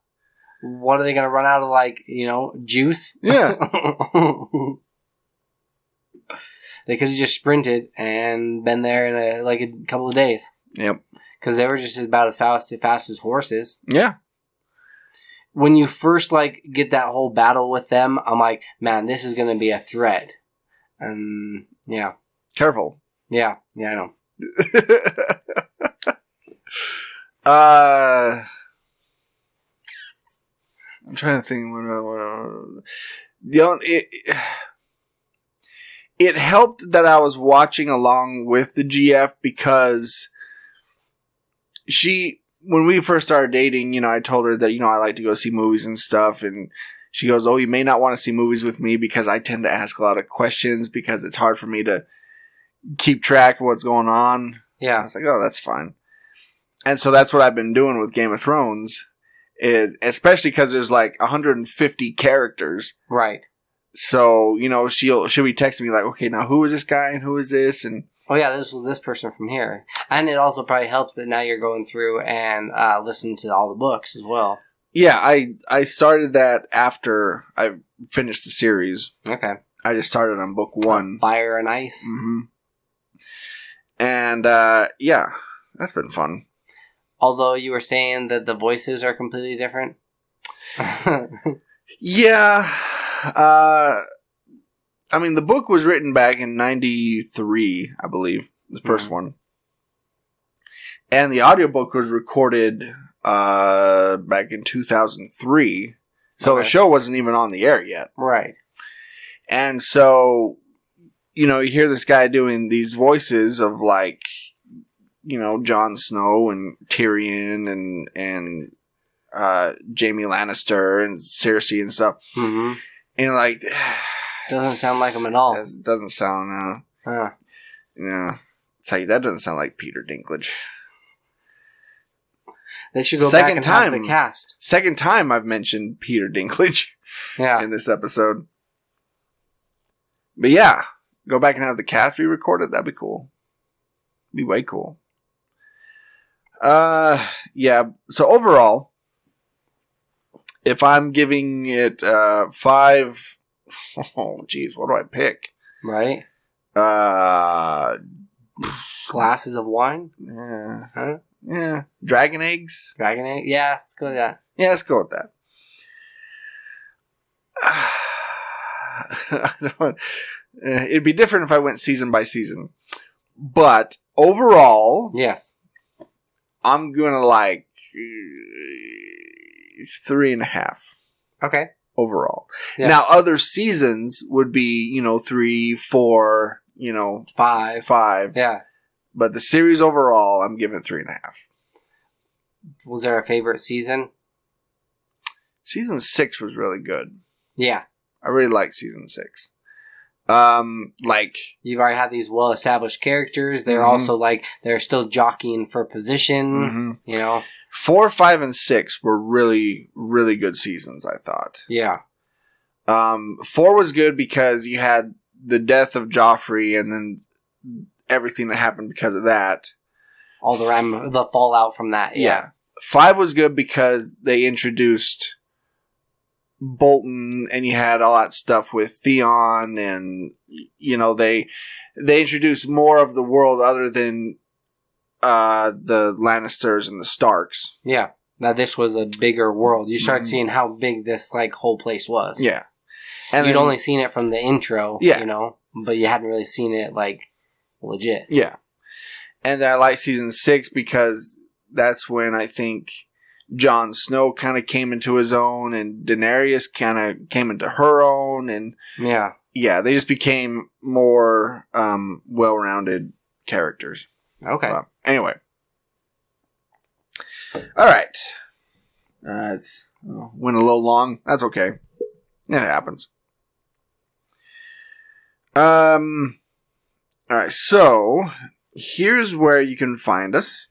What are they going to run out of, juice? Yeah. They could have just sprinted and been there in a couple of days. Yep. Because they were just about as fast as horses. Yeah. When you first get that whole battle with them, I'm like, man, this is going to be a threat. And yeah. Careful. Yeah, I know. I'm trying to think. It helped that I was watching along with the GF because when we first started dating, I told her that, I like to go see movies and stuff. And she goes, oh, you may not want to see movies with me because I tend to ask a lot of questions because it's hard for me to keep track of what's going on. Yeah. I was like, oh, that's fine. And so that's what I've been doing with Game of Thrones, is especially because there's 150 characters. Right. So, she'll be texting me like, okay, now who is this guy and who is this? And oh yeah, this was this person from here. And it also probably helps that now you're going through and listening to all the books as well. Yeah, I started that after I finished the series. Okay. I just started on book 1. Fire and Ice. Mm-hmm. And, yeah, that's been fun. Although you were saying that the voices are completely different. Yeah. The book was written back in 93, I believe. The first one. And the audiobook was recorded back in 2003. So the show wasn't even on the air yet. Right. And so, you hear this guy doing these voices of Jon Snow and Tyrion and Jaime Lannister and Cersei and stuff. Mm-hmm. And doesn't sound like him at all. Doesn't sound, yeah. It's like, that doesn't sound like Peter Dinklage. They should go back and have the cast. Second time I've mentioned Peter Dinklage in this episode. But yeah, go back and have the cast re-recorded. That'd be cool. Be way cool. Yeah. So overall, if I'm giving it 5, oh geez, what do I pick? Right. Glasses of wine. Yeah. Huh? Yeah. Dragon eggs. Dragon egg. Yeah, let's go with that. Yeah, let's go with that. It'd be different if I went season by season. But overall, yes, I'm gonna 3.5. Okay. Overall. Yeah. Now other seasons would be, 3, 4, 5. Yeah. But the series overall, I'm giving it 3.5. Was there a favorite season? Season 6 was really good. Yeah. I really liked Season 6. You've already had these well-established characters. They're also they're still jockeying for position, 4, 5, and 6 were really, really good seasons, I thought. Yeah. 4 was good because you had the death of Joffrey and then everything that happened because of that. All the fallout from that, yeah. 5 was good because they introduced Bolton and you had all that stuff with Theon and, they introduced more of the world other than the Lannisters and the Starks. Yeah. Now this was a bigger world. You start seeing how big this whole place was. Yeah. And you'd only seen it from the intro, but you hadn't really seen it legit. Yeah. And I like season 6 because that's when I think Jon Snow kind of came into his own and Daenerys kind of came into her own and they just became more well-rounded characters. Okay. Anyway. All right. It's went a little long. That's okay. It happens. All right. So here's where you can find us.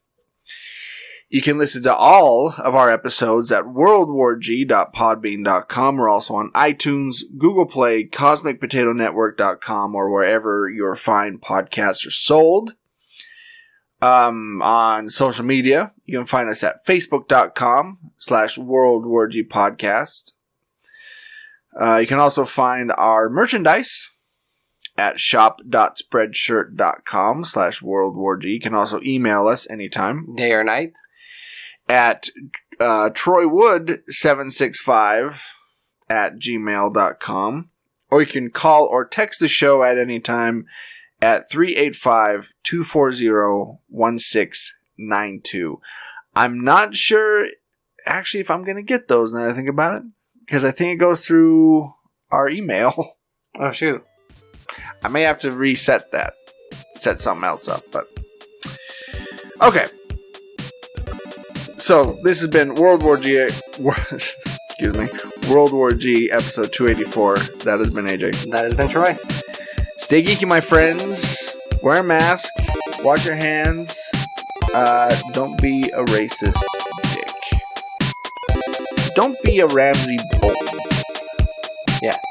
You can listen to all of our episodes at worldwarg.podbean.com. We're also on iTunes, Google Play, CosmicPotatoNetwork.com, or wherever your fine podcasts are sold. On social media, you can find us at Facebook.com/WorldWarGPodcast. You can also find our merchandise at shop.spreadshirt.com/WorldWarG. You can also email us anytime. Day or night. At troywood765@gmail.com. Or you can call or text the show at any time at 385-240-1692. I'm not sure, actually, if I'm going to get those now that I think about it. Because I think it goes through our email. Oh, shoot. I may have to reset that. Set something else up, but... Okay. So, this has been World War G... excuse me. World War G, episode 284. That has been AJ. That has been Troy. Stay geeky, my friends. Wear a mask. Wash your hands. Don't be a racist dick. Don't be a Ramsey Bolton. Yes.